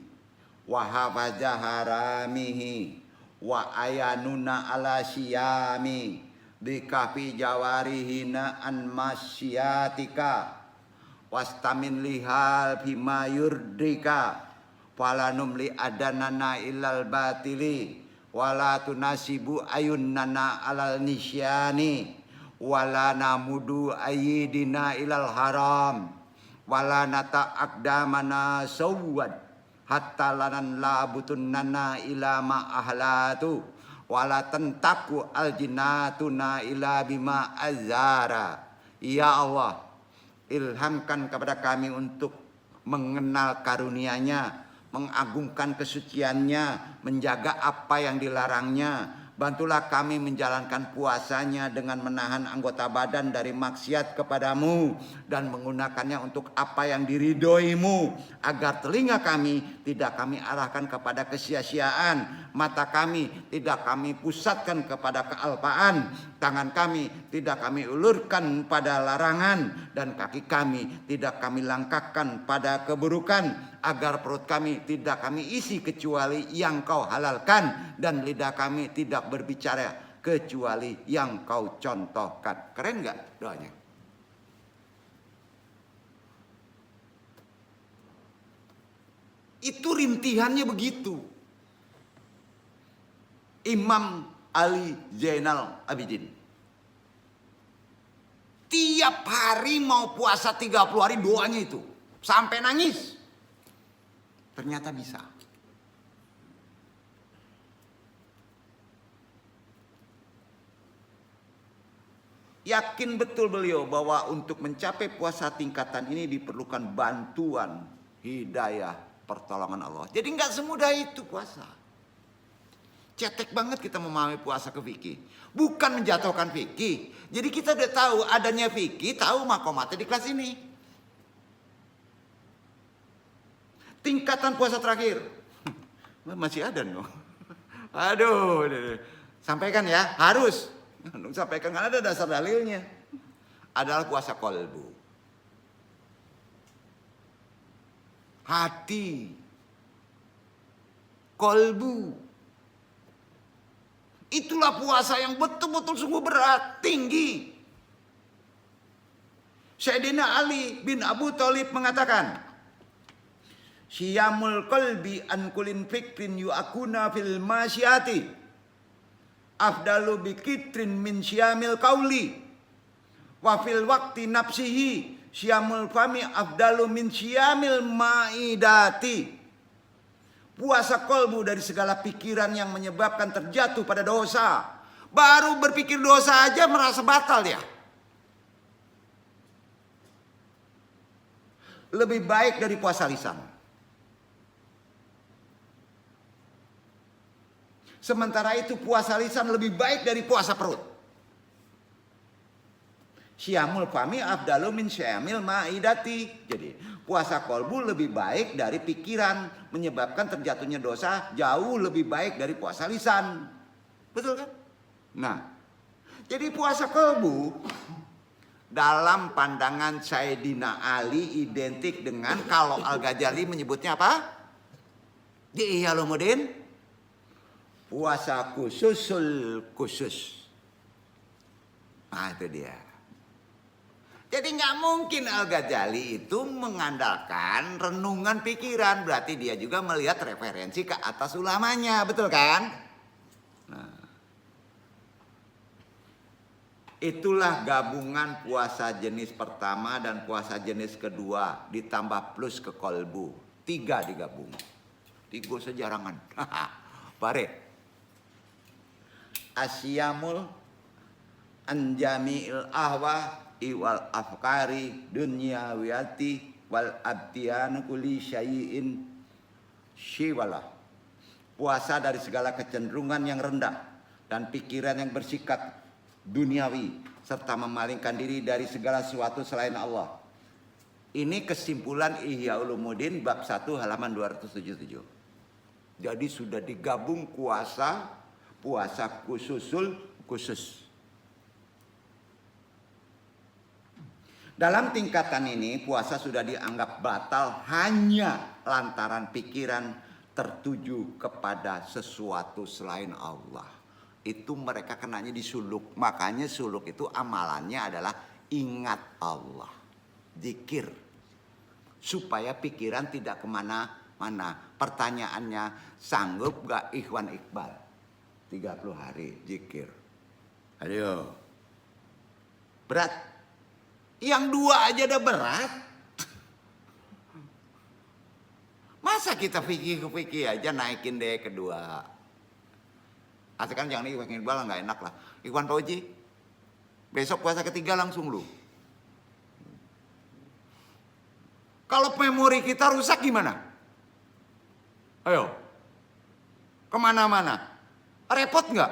wa hafaza haramihi wa ayanuna ala syiyami bikafi jawarihina an masyiatika wastamin lihal bima yurdika falanum li adanana ilal batili wala tunasibu ayunnana alal nisyani wala namudu ayidina ilal haram wala nata akdamana sawwad hatta lanan la butunnana ila ma ahlatu wala tentaku aljinatuna ila bima azara. Ya Allah, ilhamkan kepada kami untuk mengenal karunia-Nya, mengagungkan kesuciannya, menjaga apa yang dilarangnya, Bantulah kami menjalankan puasanya dengan menahan anggota badan dari maksiat kepadamu dan menggunakannya untuk apa yang diridhoimu, agar telinga kami tidak kami arahkan kepada kesia-siaan, mata kami tidak kami pusatkan kepada kealpaan, tangan kami tidak kami ulurkan pada larangan, dan kaki kami tidak kami langkahkan pada keburukan, agar perut kami tidak kami isi kecuali yang kau halalkan, dan lidah kami tidak berbicara kecuali yang kau contohkan. Keren gak doanya? Itu rintihannya begitu. Imam Ali Zainal Abidin. Tiap hari mau puasa 30 hari doanya itu. Sampai nangis. Ternyata bisa. Yakin betul beliau bahwa untuk mencapai puasa tingkatan ini diperlukan bantuan, hidayah, pertolongan Allah. Jadi nggak semudah itu puasa. Cetek banget kita memahami puasa ke fikih. Bukan menjatuhkan fikih. Jadi kita udah tahu adanya fikih, tahu makomatnya di kelas ini. Tingkatan puasa terakhir. Masih ada no. Aduh. Sampaikan ya, harus. Sampaikan karena ada dasar dalilnya. Adalah puasa kolbu. Hati. Kolbu. Itulah puasa yang betul-betul sungguh berat, tinggi. Sayyidina Ali bin Abu Thalib mengatakan, Syiyamul qalbi an kulin fikrin yu'akuna fil masyati afdalu bikitrin min syamil qauli wa fil waqti nafsihi syamul fami afdalu min syamil maidati. Puasa kolbu dari segala pikiran yang menyebabkan terjatuh pada dosa. Baru berpikir dosa aja merasa batal ya. Lebih baik dari puasa lisan. Sementara itu puasa lisan lebih baik dari puasa perut. Syamul fami afdalu min syamil maidati. Jadi puasa kolbu lebih baik dari pikiran, menyebabkan terjatuhnya dosa jauh lebih baik dari puasa lisan. Betul kan? Nah, jadi puasa kolbu dalam pandangan Sayyidina Ali identik dengan kalau Al-Ghazali menyebutnya apa? Di Ihya Ulumuddin, puasa khususul khusus. Nah itu dia. Jadi nggak mungkin Al-Ghazali itu mengandalkan renungan pikiran. Berarti dia juga melihat referensi ke atas ulamanya. Betul kan? Nah, itulah gabungan puasa jenis pertama dan puasa jenis kedua. Ditambah plus ke kolbu. 3 digabung. 3 sejarangan. Pare. Asyamul anjami'il ahwa iwal afkari dunyawiyati wal abdiyan kulli syai'in syiwalah. Puasa dari segala kecenderungan yang rendah dan pikiran yang bersikap duniawi serta memalingkan diri dari segala sesuatu selain Allah. Ini kesimpulan Ihya Ulumuddin bab 1 halaman 277. Jadi sudah digabung puasa khususul khusus. Dalam tingkatan ini puasa sudah dianggap batal hanya lantaran pikiran tertuju kepada sesuatu selain Allah. Itu mereka kenanya di suluk. Makanya suluk itu amalannya adalah ingat Allah. Zikir. Supaya pikiran tidak kemana-mana. Pertanyaannya, sanggup gak Ikhwan Iqbal 30 hari zikir? Ayo. Berat. Yang 2 aja udah berat. Masa kita fikih aja naikin deh kedua. Asalkan jangan Ikhwan Iqbal gak enak lah. Ikhwan Fauzi, besok puasa ketiga langsung lu. Kalau memori kita rusak gimana? Ayo. Kemana-mana. Repot gak?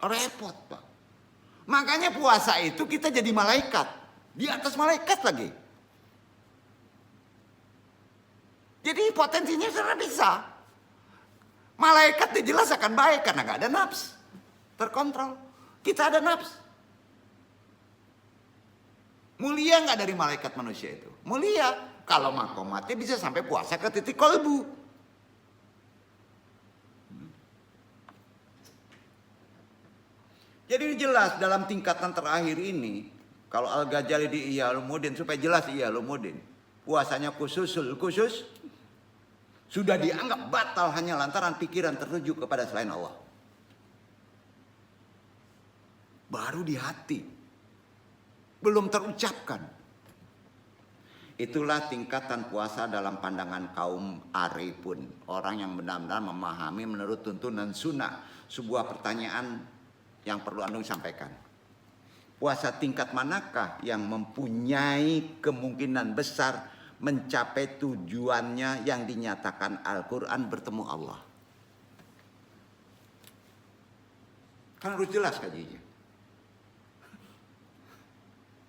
Repot, Pak. Makanya puasa itu kita jadi malaikat. Di atas malaikat lagi. Jadi potensinya sudah bisa. Malaikat jelas akan baik karena gak ada nafs. Terkontrol. Kita ada nafs. Mulia gak dari malaikat manusia itu? Mulia. Kalau makomatnya bisa sampai puasa ke titik kolbu. Jadi jelas dalam tingkatan terakhir ini, kalau Al-Ghazali di Ihya Ulumuddin, supaya jelas Ihya Ulumuddin, puasanya khusus, sudah dianggap batal hanya lantaran pikiran tertuju kepada selain Allah. Baru di hati, belum terucapkan. Itulah tingkatan puasa dalam pandangan kaum arifun, orang yang benar-benar memahami menurut tuntunan sunnah. Sebuah pertanyaan yang perlu Anda sampaikan. Puasa tingkat manakah yang mempunyai kemungkinan besar mencapai tujuannya yang dinyatakan Al-Quran bertemu Allah? Kan harus jelas kajiannya.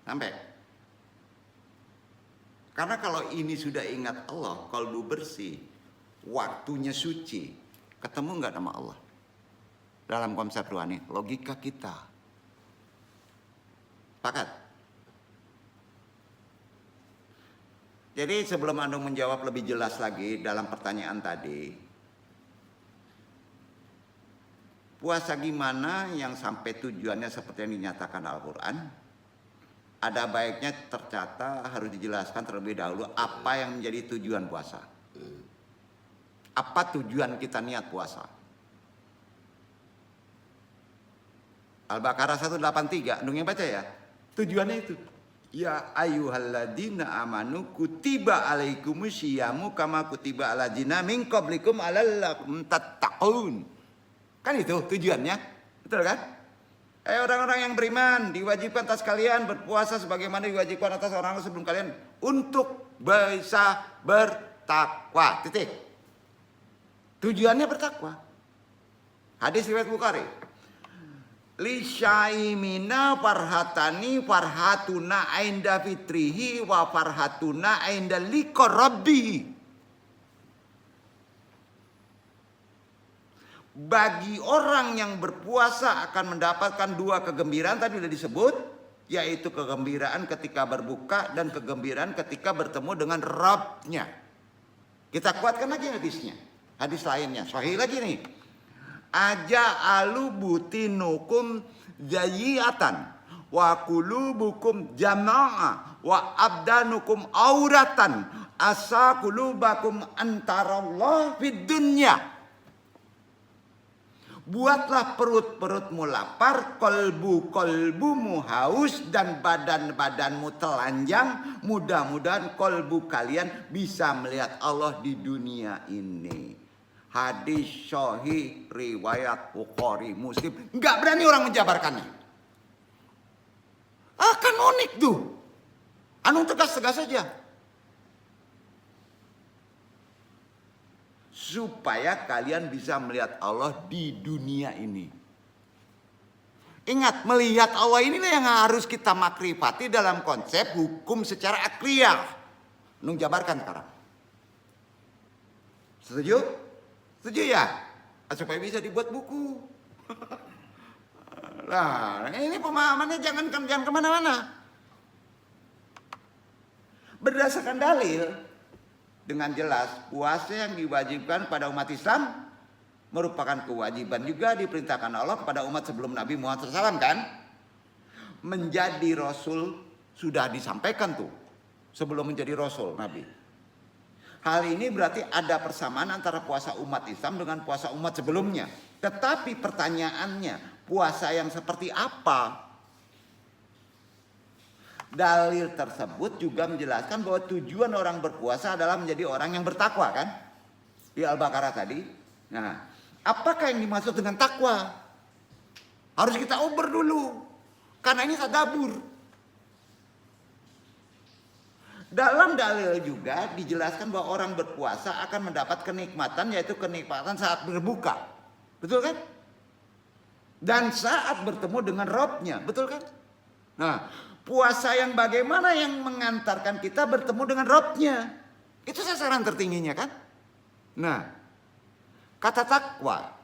Sampai. Karena kalau ini sudah ingat Allah, kalbu bersih, waktunya suci, ketemu nggak sama Allah? Dalam konsep rohani, logika kita. Sepakat? Jadi sebelum Anda menjawab lebih jelas lagi dalam pertanyaan tadi, puasa gimana yang sampai tujuannya seperti yang dinyatakan Al-Quran? Ada baiknya tercatat, harus dijelaskan terlebih dahulu apa yang menjadi tujuan puasa. Apa tujuan kita niat puasa? Al-Baqarah 183, yang baca ya. Tujuannya itu. Ya ayyuhalladzina amanu kutiba alaikumusyiyamu kama kutiba aladzina min qablikum la'allakum tattaqun. Kan itu tujuannya. Betul kan? Orang-orang yang beriman diwajibkan atas kalian berpuasa sebagaimana diwajibkan atas orang sebelum kalian untuk bisa bertakwa. Titik. Tujuannya bertakwa. Hadis riwayat Bukhari. Li syaimina farhatani farhatuna ainda fitrihi wa farhatuna ainda liqa rabbihi. Bagi orang yang berpuasa akan mendapatkan dua kegembiraan tadi sudah disebut, yaitu kegembiraan ketika berbuka dan kegembiraan ketika bertemu dengan Rabbnya. Kita kuatkan lagi hadisnya. Hadis lainnya, sahih lagi nih. Aja alu butinukum jayiatan wa kulubukum jama'a wa abdanukum auratan asa kulubakum antarallah fid dunya. Buatlah perut-perutmu lapar, kolbu-kolbumu haus dan badan-badanmu telanjang. Mudah-mudahan kolbu kalian bisa melihat Allah di dunia ini. Hadis sahih riwayat Bukhari Muslim. Nggak berani orang menjabarkannya. Kan unik tuh. Anu tegas-tegas saja. Supaya kalian bisa melihat Allah di dunia ini. Ingat, melihat Allah inilah yang harus kita makrifati dalam konsep hukum secara akliyah. Nung jabarkan sekarang. Setuju? Setuju ya? Supaya bisa dibuat buku. Nah, ini pemahamannya jangan kemana-mana. Berdasarkan dalil, dengan jelas puasa yang diwajibkan pada umat Islam merupakan kewajiban juga diperintahkan Allah kepada umat sebelum Nabi Muhammad SAW kan. Menjadi Rasul sudah disampaikan tuh sebelum menjadi Rasul Nabi. Hal ini berarti ada persamaan antara puasa umat Islam dengan puasa umat sebelumnya. Tetapi pertanyaannya, puasa yang seperti apa? Dalil tersebut juga menjelaskan bahwa tujuan orang berpuasa adalah menjadi orang yang bertakwa kan? Di Al-Baqarah tadi. Nah, apakah yang dimaksud dengan takwa? Harus kita uber dulu. Karena ini tadabbur. Dalam dalil juga dijelaskan bahwa orang berpuasa akan mendapat kenikmatan, yaitu kenikmatan saat berbuka. Betul kan? Dan saat bertemu dengan Robnya, betul kan? Nah, puasa yang bagaimana yang mengantarkan kita bertemu dengan Robnya? Itu sasaran tertingginya kan? Nah, kata takwa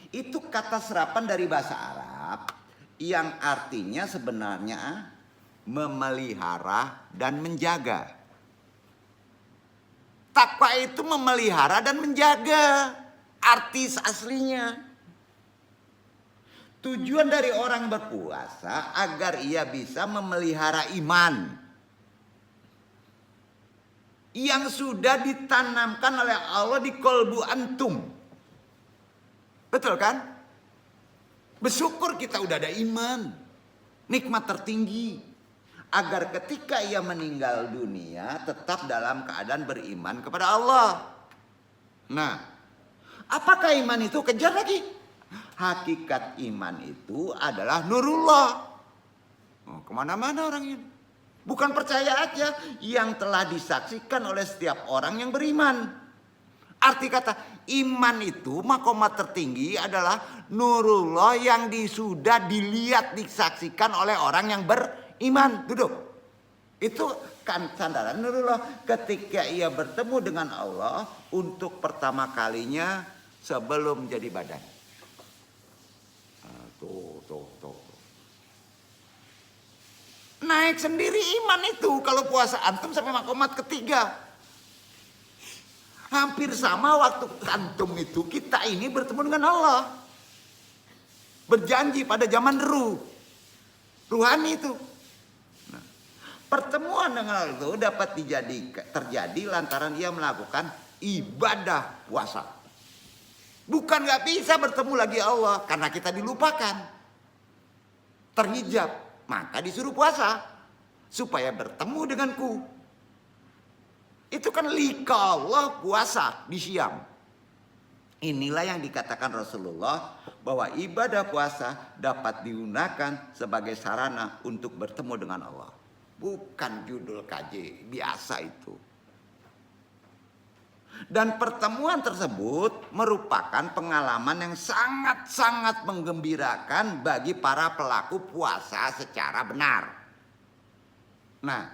itu kata serapan dari bahasa Arab yang artinya sebenarnya memelihara dan menjaga. Takwa itu memelihara dan menjaga, arti aslinya. Tujuan dari orang berpuasa agar ia bisa memelihara iman yang sudah ditanamkan oleh Allah di kolbu antum. Betul kan? Bersyukur kita udah ada iman, nikmat tertinggi. Agar ketika ia meninggal dunia tetap dalam keadaan beriman kepada Allah. Nah, apakah iman itu? Kejar lagi. Hakikat iman itu adalah nurullah. Oh, kemana-mana orang ini. Bukan percaya aja, yang telah disaksikan oleh setiap orang yang beriman. Arti kata iman itu makomat tertinggi adalah nurullah yang sudah dilihat, disaksikan oleh orang yang beriman. Duduk. Itu kan sandaran nurullah ketika ia bertemu dengan Allah untuk pertama kalinya sebelum jadi badan. Tuh. Naik sendiri iman itu kalau puasa antum sampai makomat ketiga. Hampir sama waktu antum itu kita ini bertemu dengan Allah. Berjanji pada zaman ruhani itu. Nah, pertemuan dengan Allah itu dapat terjadi lantaran ia melakukan ibadah puasa. Bukan gak bisa bertemu lagi Allah karena kita dilupakan. Terhijab, maka disuruh puasa supaya bertemu denganku. Itu kan lika Allah puasa di Syam. Inilah yang dikatakan Rasulullah bahwa ibadah puasa dapat digunakan sebagai sarana untuk bertemu dengan Allah. Bukan judul KJ, biasa itu. Dan pertemuan tersebut merupakan pengalaman yang sangat-sangat menggembirakan bagi para pelaku puasa secara benar. Nah,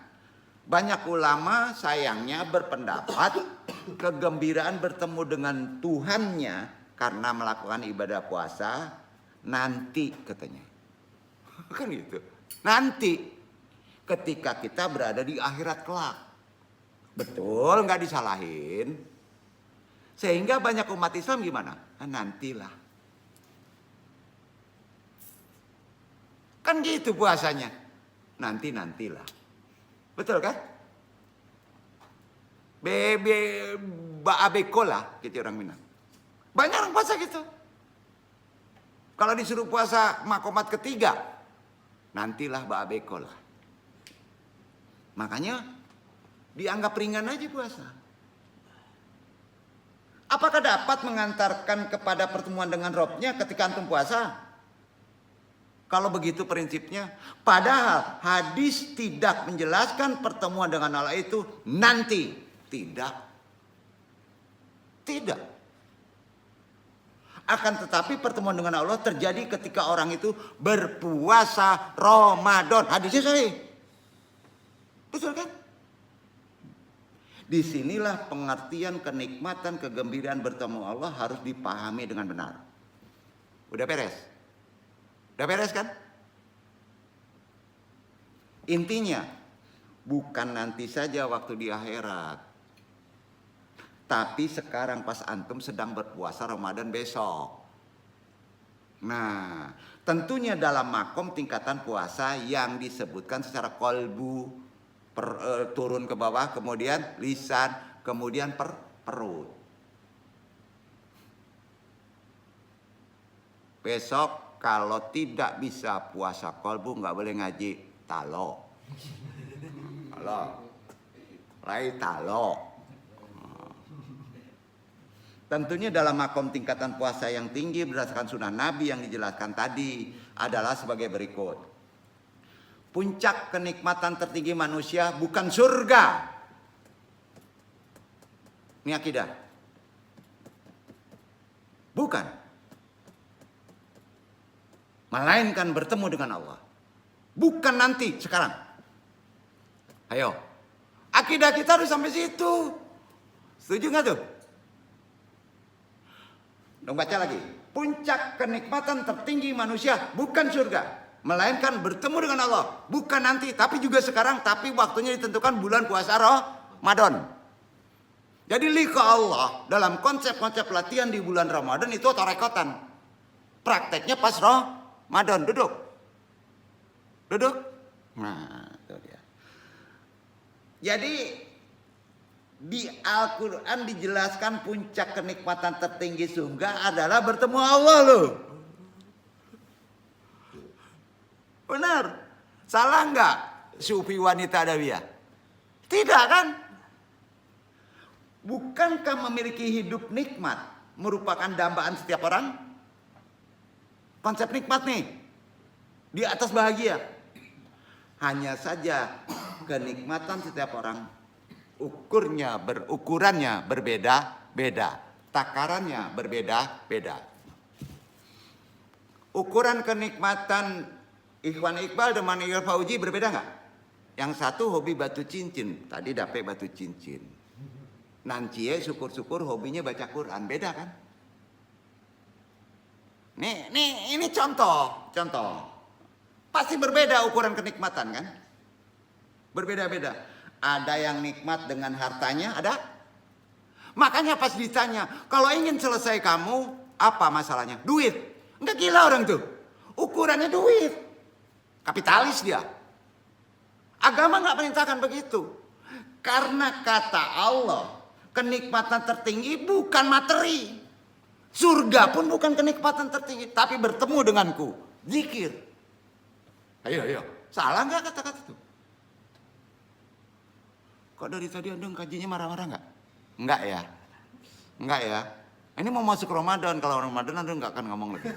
banyak ulama sayangnya berpendapat kegembiraan bertemu dengan Tuhannya karena melakukan ibadah puasa nanti katanya. Kan gitu. Nanti ketika kita berada di akhirat kelak. Betul, nggak disalahin. Sehingga banyak umat Islam gimana? Nantilah. Kan gitu puasanya. Nantilah. Betul kan? Baabekola gitu orang Minang. Banyak orang puasa gitu. Kalau disuruh puasa makomat ketiga, nantilah baabekola. Makanya dianggap ringan aja puasa. Apakah dapat mengantarkan kepada pertemuan dengan Robnya ketika antum puasa? Kalau begitu prinsipnya. Padahal hadis tidak menjelaskan pertemuan dengan Allah itu nanti. Tidak. Akan tetapi pertemuan dengan Allah terjadi ketika orang itu berpuasa Ramadan. Hadisnya sahih. Betul kan? Disinilah pengertian kenikmatan, kegembiraan bertemu Allah harus dipahami dengan benar. Udah beres? Udah beres kan? Intinya, bukan nanti saja waktu di akhirat. Tapi sekarang pas antum sedang berpuasa Ramadan besok. Nah, tentunya dalam makom tingkatan puasa yang disebutkan secara kolbu, turun ke bawah, kemudian lisan, kemudian perut. Besok kalau tidak bisa puasa kolbu nggak boleh ngaji talo. Talo. Tentunya dalam makom tingkatan puasa yang tinggi berdasarkan sunnah Nabi yang dijelaskan tadi adalah sebagai berikut. Puncak kenikmatan tertinggi manusia bukan surga. Ini akidah. Bukan. melainkan bertemu dengan Allah. Bukan nanti, sekarang. Ayo. Akidah kita harus sampai situ. Setuju nggak tuh? Dong baca lagi. Puncak kenikmatan tertinggi manusia bukan surga, melainkan bertemu dengan Allah. Bukan nanti, tapi juga sekarang. Tapi waktunya ditentukan bulan puasa Ramadan. Jadi lika Allah dalam konsep-konsep latihan di bulan Ramadan itu tarekotan. Prakteknya pas Ramadan. Duduk. Nah, itu dia. Jadi di Al-Quran dijelaskan puncak kenikmatan tertinggi surga adalah bertemu Allah loh. Benar. Salah nggak sufi wanita adawiyah? Tidak kan? Bukankah memiliki hidup nikmat merupakan dambaan setiap orang? Konsep nikmat nih. Di atas bahagia. Hanya saja kenikmatan setiap orang ukurannya berbeda-beda. Takarannya berbeda-beda. Ukuran kenikmatan Ikhwan Iqbal dengan Iqbal Fauji berbeda nggak? Yang satu hobi batu cincin. Tadi dapet batu cincin. Nancie syukur-syukur hobinya baca Quran. Beda kan? Ini contoh. Pasti berbeda ukuran kenikmatan kan? Berbeda-beda. Ada yang nikmat dengan hartanya, ada? Makanya pas ditanya, kalau ingin selesai kamu, apa masalahnya? Duit. Enggak gila orang tuh. Ukurannya duit. Kapitalis dia. Agama nggak perintahkan begitu. Karena kata Allah, kenikmatan tertinggi bukan materi. Surga pun bukan kenikmatan tertinggi, tapi bertemu denganku. Zikir. Ayo. Salah nggak kata-kata itu? Kok dari tadi Anda kajinya marah-marah nggak? Enggak ya. Ini mau masuk Ramadan. Kalau Ramadan Anda nggak akan ngomong lagi.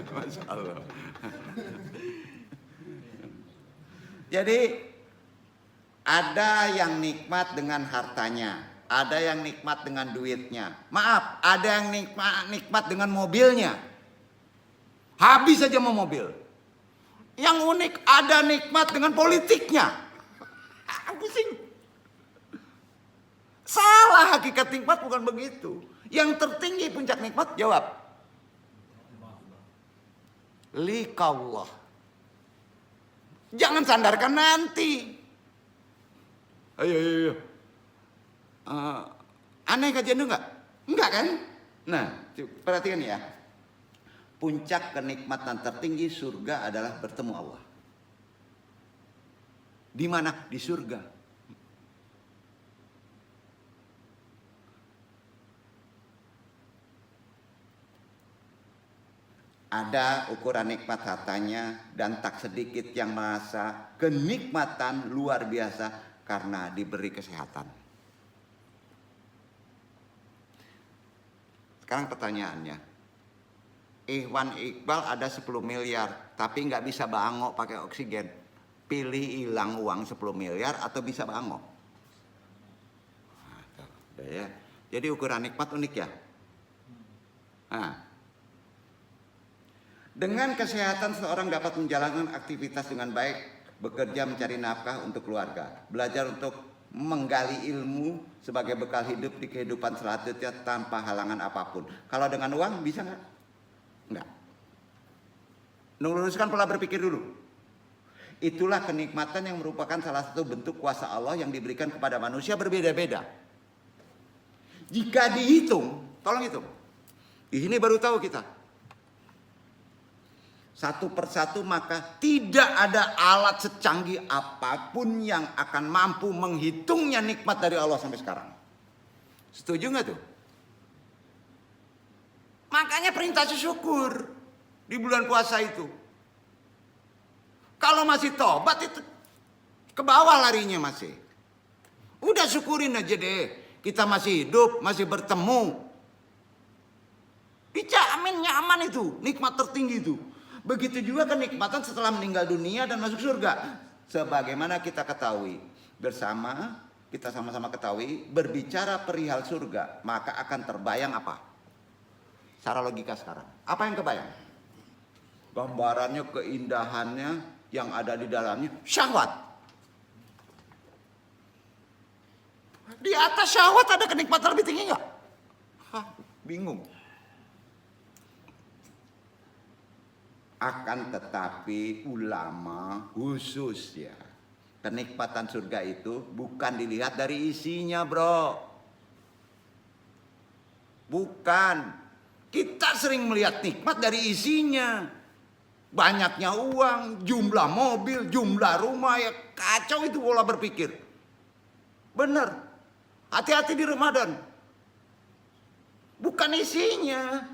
Masya Allah. Jadi ada yang nikmat dengan hartanya, ada yang nikmat dengan duitnya. Maaf, ada yang nikmat dengan mobilnya. Habis saja mau mobil. Yang unik ada nikmat dengan politiknya. Pusing. Salah, hakikat nikmat bukan begitu. Yang tertinggi puncak nikmat, jawab. Liqaullah. Jangan sandarkan nanti. Ayo. Aneh kajian itu enggak? Enggak kan? Nah, perhatikan ya. Puncak kenikmatan tertinggi surga adalah bertemu Allah. Di mana? Di surga. Ada ukuran nikmat hartanya dan tak sedikit yang merasa kenikmatan luar biasa karena diberi kesehatan. Sekarang pertanyaannya. Ikhwan Iqbal ada 10 miliar tapi nggak bisa bangok pakai oksigen. Pilih hilang uang 10 miliar atau bisa bangok. Nah, ya. Jadi ukuran nikmat unik ya. Nah. Dengan kesehatan seorang dapat menjalankan aktivitas dengan baik, bekerja mencari nafkah untuk keluarga, belajar untuk menggali ilmu sebagai bekal hidup di kehidupan selanjutnya tanpa halangan apapun. Kalau dengan uang bisa nggak? Enggak. Luruskan pola berpikir dulu. Itulah kenikmatan yang merupakan salah satu bentuk kuasa Allah yang diberikan kepada manusia berbeda-beda. Jika dihitung, tolong hitung. Di sini baru tahu kita. Satu persatu maka tidak ada alat secanggih apapun yang akan mampu menghitungnya nikmat dari Allah sampai sekarang. Setuju nggak tuh? Makanya perintah syukur di bulan puasa itu. Kalau masih tobat itu ke bawah larinya masih. Udah syukurin aja deh. Kita masih hidup, masih bertemu. Dijamin nyaman itu, nikmat tertinggi itu. Begitu juga kenikmatan setelah meninggal dunia dan masuk surga. Sebagaimana kita ketahui bersama, kita sama-sama ketahui, berbicara perihal surga, maka akan terbayang apa? Secara logika sekarang. Apa yang kebayang? Gambarannya, keindahannya, yang ada di dalamnya syahwat. Di atas syahwat ada kenikmatan lebih tinggi nggak? Bingung. Akan tetapi ulama khusus ya, kenikmatan surga itu bukan dilihat dari isinya, bro. Bukan. Kita sering melihat nikmat dari isinya. Banyaknya uang, jumlah mobil, jumlah rumah, ya kacau itu pola berpikir. Benar. Hati-hati di Ramadan. Bukan isinya.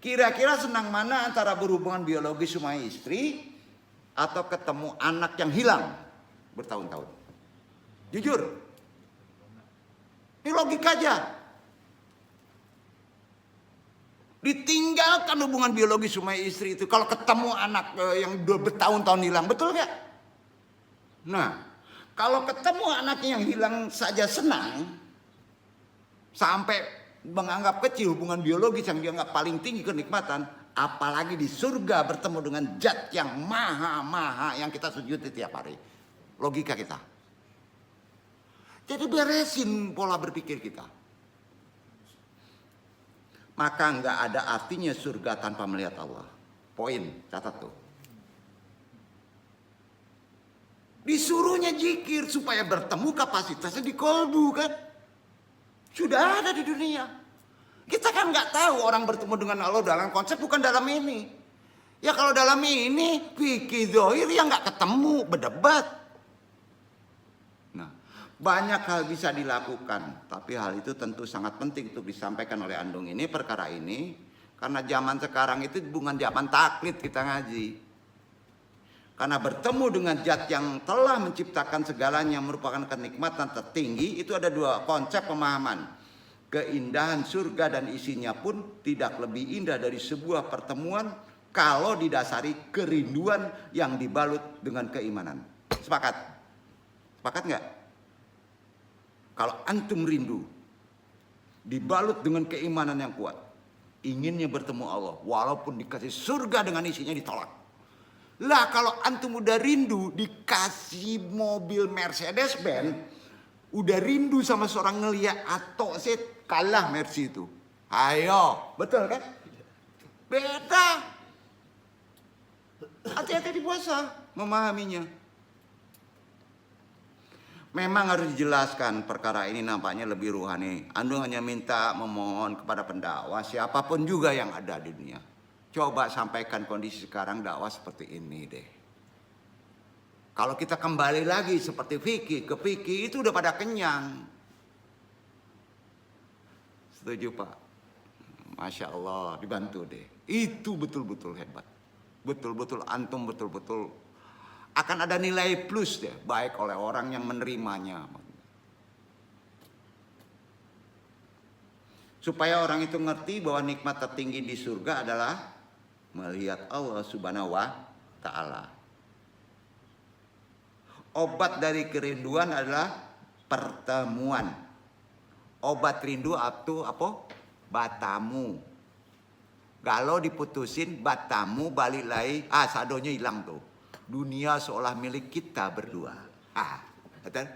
Kira-kira senang mana antara berhubungan biologis sama istri atau ketemu anak yang hilang bertahun-tahun? Jujur. Ini logika aja. Ditinggalkan hubungan biologis sama istri itu kalau ketemu anak yang udah bertahun-tahun hilang, betul nggak? Nah, kalau ketemu anaknya yang hilang saja senang, sampai menganggap kecil hubungan biologis yang dianggap paling tinggi kenikmatan, apalagi di surga bertemu dengan zat yang maha-maha yang kita sujudi tiap hari. Logika kita. Jadi beresin pola berpikir kita. Maka nggak ada artinya surga tanpa melihat Allah. Poin, catat tuh. Disuruhnya zikir supaya bertemu kapasitasnya di kolbu kan. Sudah ada di dunia. Kita kan nggak tahu orang bertemu dengan Allah dalam konsep bukan dalam ini. Ya kalau dalam ini fikih zahir ya nggak ketemu, berdebat. Nah, banyak hal bisa dilakukan, tapi hal itu tentu sangat penting untuk disampaikan oleh Andung ini perkara ini, karena zaman sekarang itu bukan zaman taklid kita ngaji. Karena bertemu dengan zat yang telah menciptakan segalanya merupakan kenikmatan tertinggi, itu ada dua konsep pemahaman. Keindahan surga dan isinya pun tidak lebih indah dari sebuah pertemuan kalau didasari kerinduan yang dibalut dengan keimanan. Sepakat? Sepakat nggak? Kalau antum rindu, dibalut dengan keimanan yang kuat, inginnya bertemu Allah, walaupun dikasih surga dengan isinya ditolak. Lah kalau antum udah rindu dikasih mobil Mercedes Benz, udah rindu sama seorang ngeliat atau set, kalah Mercy itu. Ayo, betul kan? Beda. Hati-hati di puasa memahaminya. Memang harus dijelaskan perkara ini nampaknya lebih ruhani. Andung hanya minta memohon kepada pendakwah siapapun juga yang ada di dunia. Coba sampaikan kondisi sekarang dakwah seperti ini deh. Kalau kita kembali lagi seperti fikih ke fikih itu udah pada kenyang. Setuju Pak? Masya Allah dibantu deh. Itu betul-betul hebat. Betul-betul antum betul-betul akan ada nilai plus deh. Baik oleh orang yang menerimanya. Supaya orang itu ngerti bahwa nikmat tertinggi di surga adalah melihat Allah Subhanahu wa Ta'ala. Obat dari kerinduan adalah pertemuan. Obat rindu itu apa? Batamu. Kalau diputusin batamu balik lagi, sadonya hilang tuh. Dunia seolah milik kita berdua. Betul?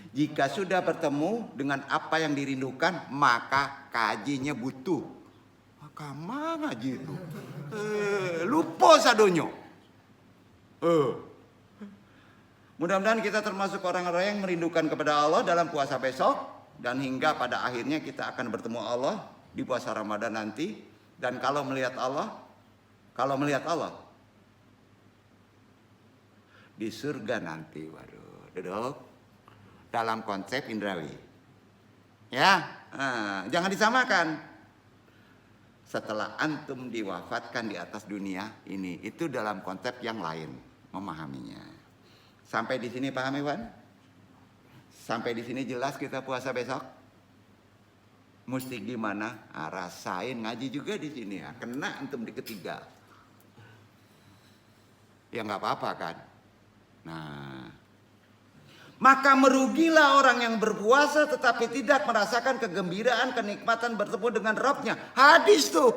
Jika sudah bertemu dengan apa yang dirindukan, maka kajinya butuh. Kamang aja itu. Lupa sadonyo. Mudah-mudahan kita termasuk orang-orang yang merindukan kepada Allah dalam puasa besok. Dan hingga pada akhirnya kita akan bertemu Allah di puasa Ramadan nanti. Dan kalau melihat Allah di surga nanti, waduh, duduk dalam konsep indrawi. Ya, jangan disamakan. Setelah antum diwafatkan di atas dunia ini, itu dalam konsep yang lain memahaminya. Sampai di sini paham Iwan? Sampai di sini jelas kita puasa besok? Mesti gimana? Rasain ngaji juga di sini ya. Kena antum di ketiga. Ya nggak apa-apa kan? Nah, maka merugilah orang yang berpuasa tetapi tidak merasakan kegembiraan, kenikmatan bertemu dengan Rabbnya. Hadis tuh.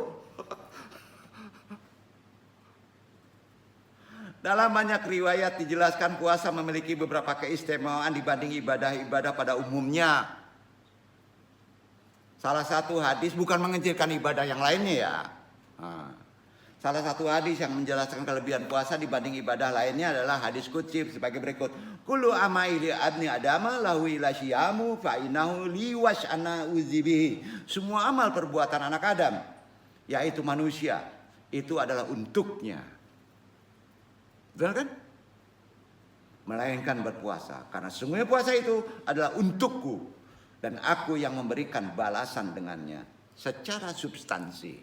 Dalam banyak riwayat dijelaskan puasa memiliki beberapa keistimewaan dibanding ibadah-ibadah pada umumnya. Salah satu hadis bukan mengecilkan ibadah yang lainnya ya. Salah satu hadis yang menjelaskan kelebihan puasa dibanding ibadah lainnya adalah hadis qudsi sebagai berikut. Kullu amali adni adama lahu ila syiyamu fa innahu liwash ana uzibihi. Semua amal perbuatan anak Adam, yaitu manusia, itu adalah untuknya. Betul kan? Melainkan berpuasa. Karena sesungguhnya puasa itu adalah untukku. Dan aku yang memberikan balasan dengannya secara substansi.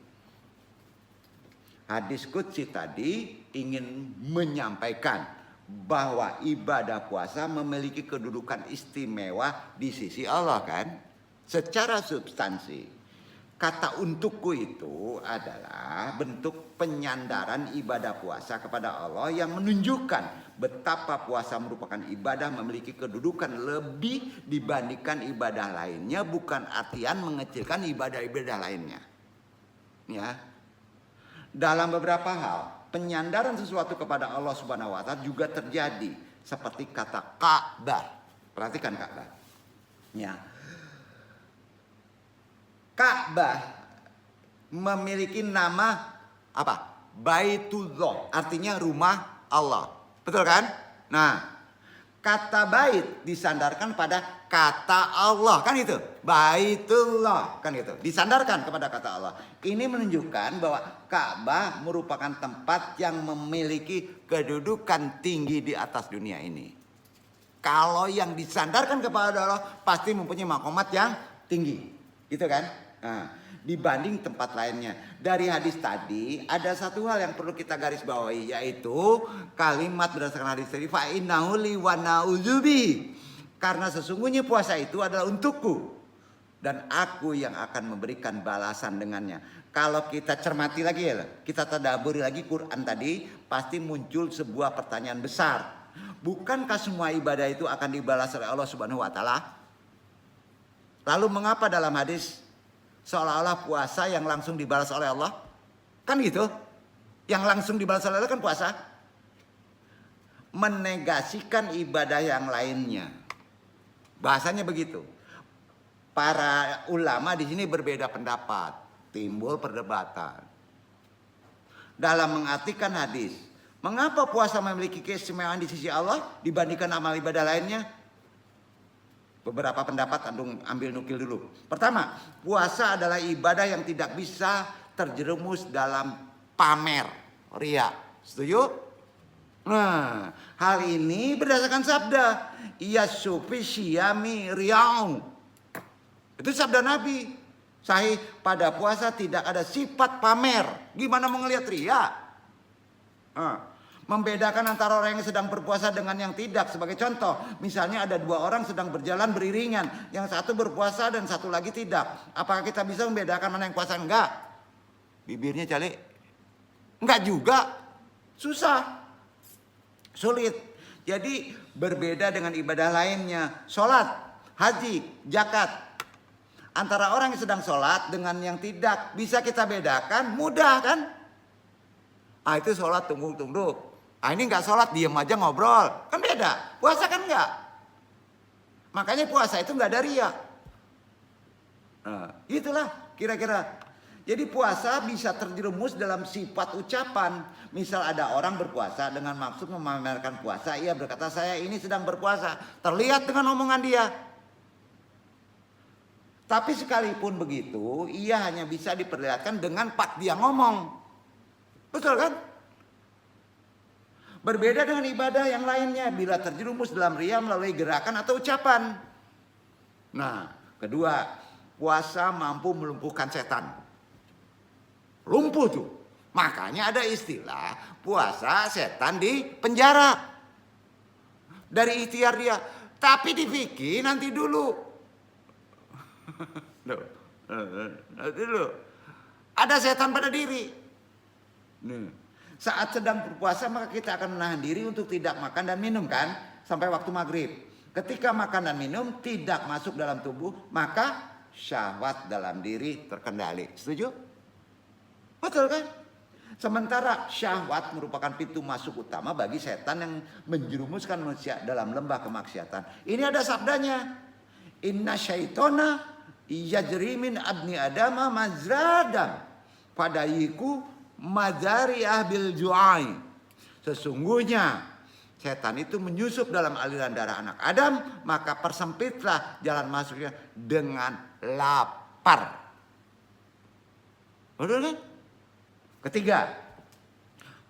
Hadis qudsi tadi ingin menyampaikan bahwa ibadah puasa memiliki kedudukan istimewa di sisi Allah kan. Secara substansi. Kata untukku itu adalah bentuk penyandaran ibadah puasa kepada Allah yang menunjukkan betapa puasa merupakan ibadah memiliki kedudukan lebih dibandingkan ibadah lainnya, bukan artian mengecilkan ibadah-ibadah lainnya. Ya. Dalam beberapa hal, penyandaran sesuatu kepada Allah Subhanahu wa taala juga terjadi seperti kata Ka'bah. Perhatikan Ka'bah. Ya. Ka'bah memiliki nama apa? Baitullah, artinya rumah Allah. Betul kan? Nah, kata bait disandarkan pada kata Allah, kan itu? Baitullah, kan itu. Disandarkan kepada kata Allah. Ini menunjukkan bahwa Ka'bah merupakan tempat yang memiliki kedudukan tinggi di atas dunia ini. Kalau yang disandarkan kepada Allah pasti mempunyai makomat yang tinggi. Gitu kan? Nah, dibanding tempat lainnya. Dari hadis tadi ada satu hal yang perlu kita garis bawahi, yaitu kalimat berdasarkan hadis tadi fa innahu li wa na'udzubi. Karena sesungguhnya puasa itu adalah untukku dan aku yang akan memberikan balasan dengannya. Kalau kita cermati lagi ya, kita tadabburi lagi Quran tadi, pasti muncul sebuah pertanyaan besar. Bukankah semua ibadah itu akan dibalas oleh Allah Subhanahu wa taala? Lalu mengapa dalam hadis seolah-olah puasa yang langsung dibalas oleh Allah? Kan gitu. Yang langsung dibalas oleh Allah kan puasa. Menegasikan ibadah yang lainnya. Bahasanya begitu. Para ulama di sini berbeda pendapat, timbul perdebatan. Dalam mengartikan hadis, mengapa puasa memiliki keistimewaan di sisi Allah dibandingkan amal ibadah lainnya? Beberapa pendapat ambil nukil dulu. Pertama, puasa adalah ibadah yang tidak bisa terjerumus dalam pamer, riya. Setuju? Nah, hal ini berdasarkan sabda, ya sufi syami riya'u. Itu sabda Nabi. Sahih, pada puasa tidak ada sifat pamer. Gimana mau ngelihat riya? Membedakan antara orang yang sedang berpuasa dengan yang tidak. Sebagai contoh, misalnya ada dua orang sedang berjalan beriringan. Yang satu berpuasa dan satu lagi tidak. Apakah kita bisa membedakan mana yang puasa? Enggak. Bibirnya calik. Enggak juga. Susah. Sulit. Jadi berbeda dengan ibadah lainnya. Sholat, haji, zakat. Antara orang yang sedang sholat dengan yang tidak. Bisa kita bedakan, mudah kan? Itu sholat tunduk-tunduk. Ini gak sholat, diam aja ngobrol. Kan beda. Puasa kan enggak. Makanya puasa itu gak ada riya. Itulah kira-kira. Jadi puasa bisa terjerumus dalam sifat ucapan. Misal ada orang berpuasa dengan maksud memamerkan puasa. Ia berkata saya ini sedang berpuasa. Terlihat dengan omongan dia. Tapi sekalipun begitu, ia hanya bisa diperlihatkan dengan pak dia ngomong. Betul kan? Berbeda dengan ibadah yang lainnya bila terjerumus dalam riya melalui gerakan atau ucapan. Nah, kedua, puasa mampu melumpuhkan setan. Lumpuh tuh. Makanya ada istilah puasa setan di penjara. Dari ikhtiar dia. Tapi dipikir nanti dulu. Nanti dulu. Ada setan pada diri. Saat sedang berpuasa maka kita akan menahan diri untuk tidak makan dan minum kan. Sampai waktu maghrib. Ketika makan dan minum tidak masuk dalam tubuh. Maka syahwat dalam diri terkendali. Setuju? Betul kan? Sementara syahwat merupakan pintu masuk utama bagi setan yang menjerumuskan manusia dalam lembah kemaksiatan. Ini ada sabdanya. Inna syaitona yajri min abni adama mazradam padayiku madari'ah bil ju'ai. Sesungguhnya setan itu menyusup dalam aliran darah anak Adam, maka persempitlah jalan masuknya dengan lapar. Betul kan? Ketiga,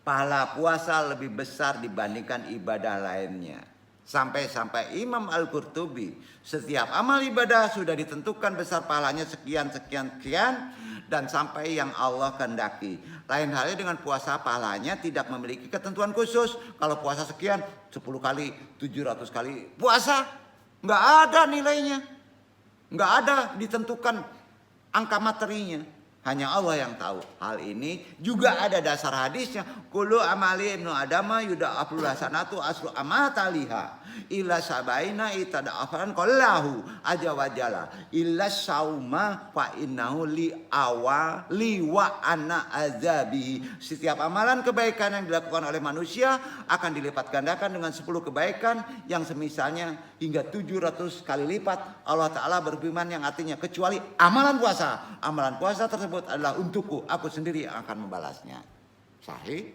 pahala puasa lebih besar dibandingkan ibadah lainnya. Sampai-sampai Imam Al-Qurtubi, setiap amal ibadah sudah ditentukan besar pahalanya sekian, dan sampai yang Allah kehendaki. Lain halnya dengan puasa, pahalanya tidak memiliki ketentuan khusus. Kalau puasa sekian, 10 kali, 700 kali puasa, nggak ada nilainya. Nggak ada ditentukan angka materinya. Hanya Allah yang tahu. Hal ini juga ada dasar hadisnya. Kullu amali ibnu adama yuda'aful hasanatu asru amataliha. Illa sabaina itada'afan qallahu aja wajala. Illa sauma fa innahu li wa ana azabihi. Setiap amalan kebaikan yang dilakukan oleh manusia akan dilipat gandakan dengan 10 kebaikan yang semisalnya hingga 700 kali lipat. Allah Ta'ala berfirman yang artinya kecuali amalan puasa. Amalan puasa tersebut adalah untukku, aku sendiri yang akan membalasnya. Sahih.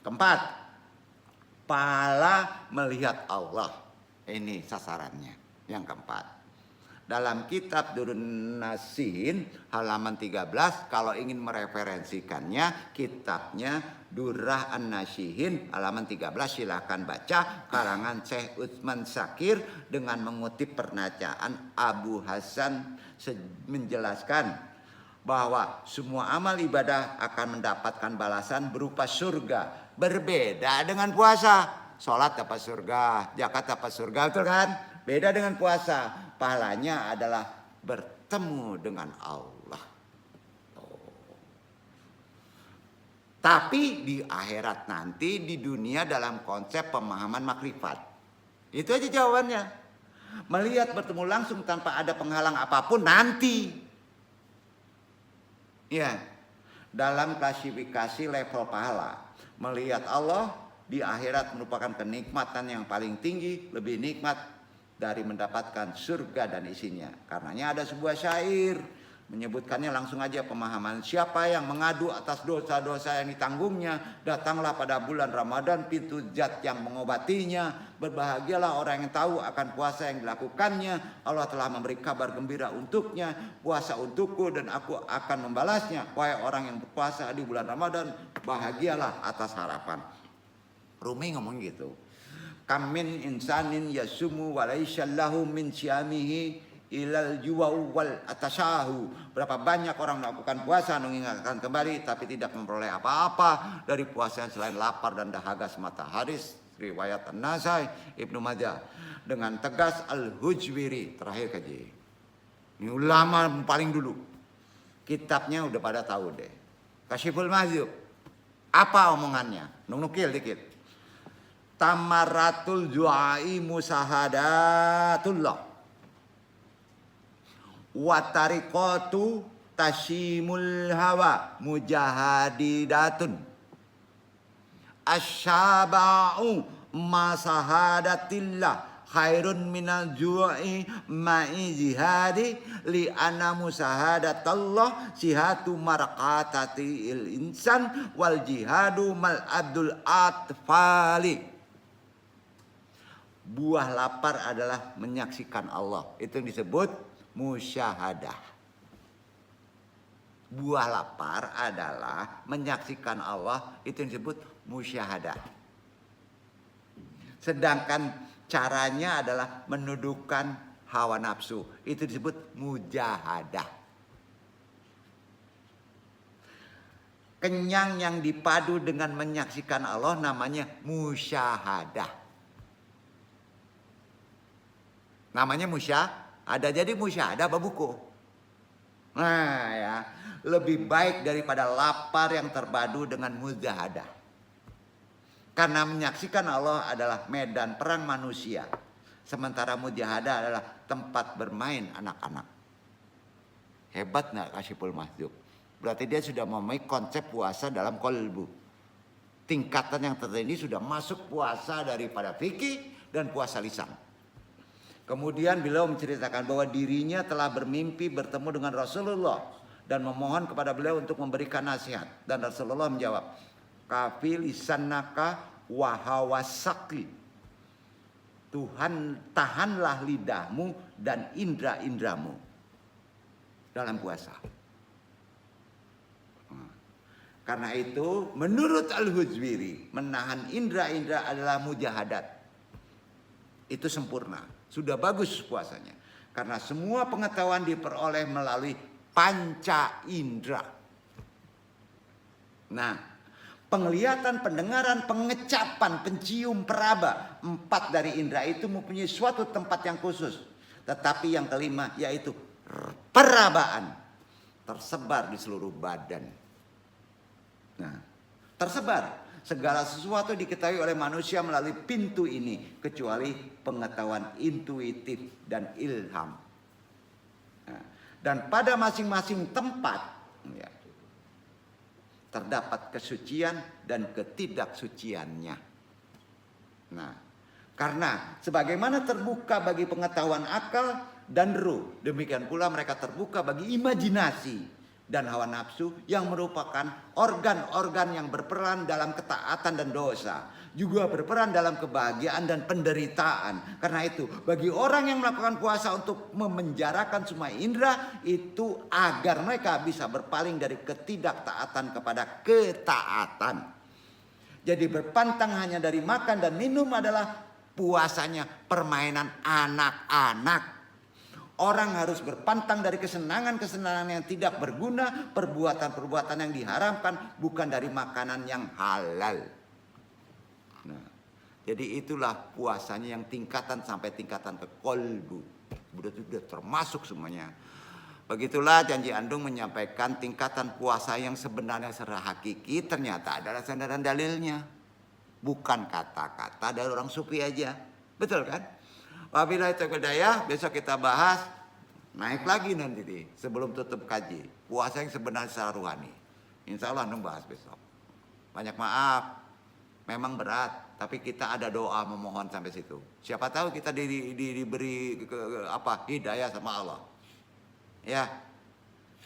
Keempat, pahala melihat Allah. Ini sasarannya. Yang keempat, dalam kitab Durrun Nasihin halaman 13, kalau ingin mereferensikannya, kitabnya Durrah An-Nasihin halaman 13, silahkan baca, karangan Syekh Utsman Syakir dengan mengutip pernyataan Abu Hasan menjelaskan bahwa semua amal ibadah akan mendapatkan balasan berupa surga. Berbeda dengan puasa. Sholat dapat surga, zakat dapat surga, betul kan? Beda dengan puasa. Pahalanya adalah bertemu dengan Allah. Tapi di akhirat nanti, di dunia dalam konsep pemahaman makrifat. Itu aja jawabannya. Melihat bertemu langsung tanpa ada penghalang apapun nanti. Ya, dalam klasifikasi level pahala, melihat Allah di akhirat merupakan kenikmatan yang paling tinggi, lebih nikmat dari mendapatkan surga dan isinya. Karenanya ada sebuah syair menyebutkannya langsung aja pemahaman. Siapa yang mengadu atas dosa-dosa yang ditanggungnya, datanglah pada bulan Ramadan pintu zat yang mengobatinya. Berbahagialah orang yang tahu akan puasa yang dilakukannya. Allah telah memberi kabar gembira untuknya. Puasa untukku dan aku akan membalasnya. Wahai orang yang berpuasa di bulan Ramadan, bahagialah atas harapan. Rumi ngomong gitu. Kam min insanin yasumu wa laisa lahu min syamihi ilal juwau wal atasyahu. Berapa banyak orang melakukan puasa mengingatkan kembali tapi tidak memperoleh apa-apa dari puasa selain lapar dan dahaga semata. Hadis riwayat An-Nasai, Ibnu Majah. Dengan tegas Al-Hujwiri terakhir kaji. Ini ulama paling dulu. Kitabnya udah pada tahu deh. Kasyiful Mahdzub. Apa omongannya? Nukil dikit. Tamaratul ju'ai musahadatullah. Wa tariqatu tasimul hawa mujahadidatun. Asyaba'u masahadatillah khairun minal ju'i ma'i jihadi li anna musahadatallah sihatu marqatati il insan wal jihadu mal abdul atfali. Buah lapar adalah menyaksikan Allah. Itu yang disebut musyahadah. Buah lapar adalah menyaksikan Allah. Itu yang disebut musyahadah. Sedangkan caranya adalah menundukkan hawa nafsu. Itu disebut mujahadah. Kenyang yang dipadu dengan menyaksikan Allah namanya musyahadah. Namanya musyahadah. Jadi musyahadah babuku. Nah ya, lebih baik daripada lapar yang terpadu dengan mujahadah. Karena menyaksikan Allah adalah medan perang manusia. Sementara mujahadah adalah tempat bermain anak-anak. Hebat nggak Kasyiful Mahdzub? Berarti dia sudah memiliki konsep puasa dalam kolbu. Tingkatan yang tertinggi sudah masuk puasa daripada fikih dan puasa lisan. Kemudian beliau menceritakan bahwa dirinya telah bermimpi bertemu dengan Rasulullah dan memohon kepada beliau untuk memberikan nasihat. Dan Rasulullah menjawab, kafi lisanaka wa hawasaki. Tuhan, tahanlah lidahmu dan indera-inderamu dalam puasa. Karena itu menurut Al-Hujwiri, menahan indera-indera adalah mujahadat. Itu sempurna, sudah bagus puasanya. Karena semua pengetahuan diperoleh melalui panca indera. Nah, penglihatan, pendengaran, pengecapan, pencium, peraba, 4 dari indera itu mempunyai suatu tempat yang khusus. Tetapi yang kelima yaitu perabaan, tersebar di seluruh badan. Nah, tersebar. Segala sesuatu diketahui oleh manusia melalui pintu ini, kecuali pengetahuan intuitif dan ilham. Nah, dan pada masing-masing tempat ya, terdapat kesucian dan ketidaksuciannya. Nah, karena sebagaimana terbuka bagi pengetahuan akal dan ruh, demikian pula mereka terbuka bagi imajinasi dan hawa nafsu yang merupakan organ-organ yang berperan dalam ketaatan dan dosa, juga berperan dalam kebahagiaan dan penderitaan. Karena itu bagi orang yang melakukan puasa untuk memenjarakan semua indera itu agar mereka bisa berpaling dari ketidaktaatan kepada ketaatan. Jadi berpantang hanya dari makan dan minum adalah puasanya permainan anak-anak. Orang harus berpantang dari kesenangan-kesenangan yang tidak berguna, perbuatan-perbuatan yang diharamkan, bukan dari makanan yang halal. Nah, jadi itulah puasanya yang tingkatan sampai tingkatan ke kolbu. Sudah termasuk semuanya. Begitulah janji Andung menyampaikan tingkatan puasa yang sebenarnya secara hakiki ternyata adalah sandaran dalilnya. Bukan kata-kata dari orang sufi aja. Betul kan? Wabillahi taufiq wal hidayah, besok kita bahas naik lagi nanti sebelum tutup kaji. Puasa yang sebenarnya secara rohani. Insya Allah Andung bahas besok. Banyak maaf, memang berat, tapi kita ada doa memohon sampai situ. Siapa tahu kita diberi hidayah sama Allah. Ya,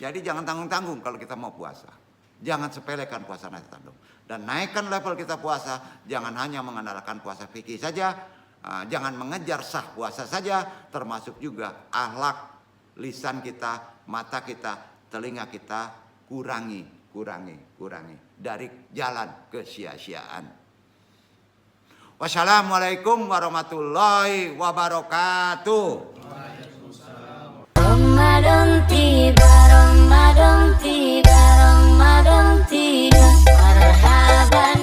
jadi jangan tanggung-tanggung kalau kita mau puasa. Jangan sepelekan puasa nasi tandung. Dan naikkan level kita puasa, jangan hanya mengandalkan puasa fikih saja. Jangan mengejar sah puasa saja, termasuk juga akhlak, lisan kita, mata kita, telinga kita kurangi dari jalan kesia-siaan. Wassalamualaikum warahmatullahi wabarakatuh. Ramadan tiba, Ramadan tiba, Ramadan tiba, marhaban.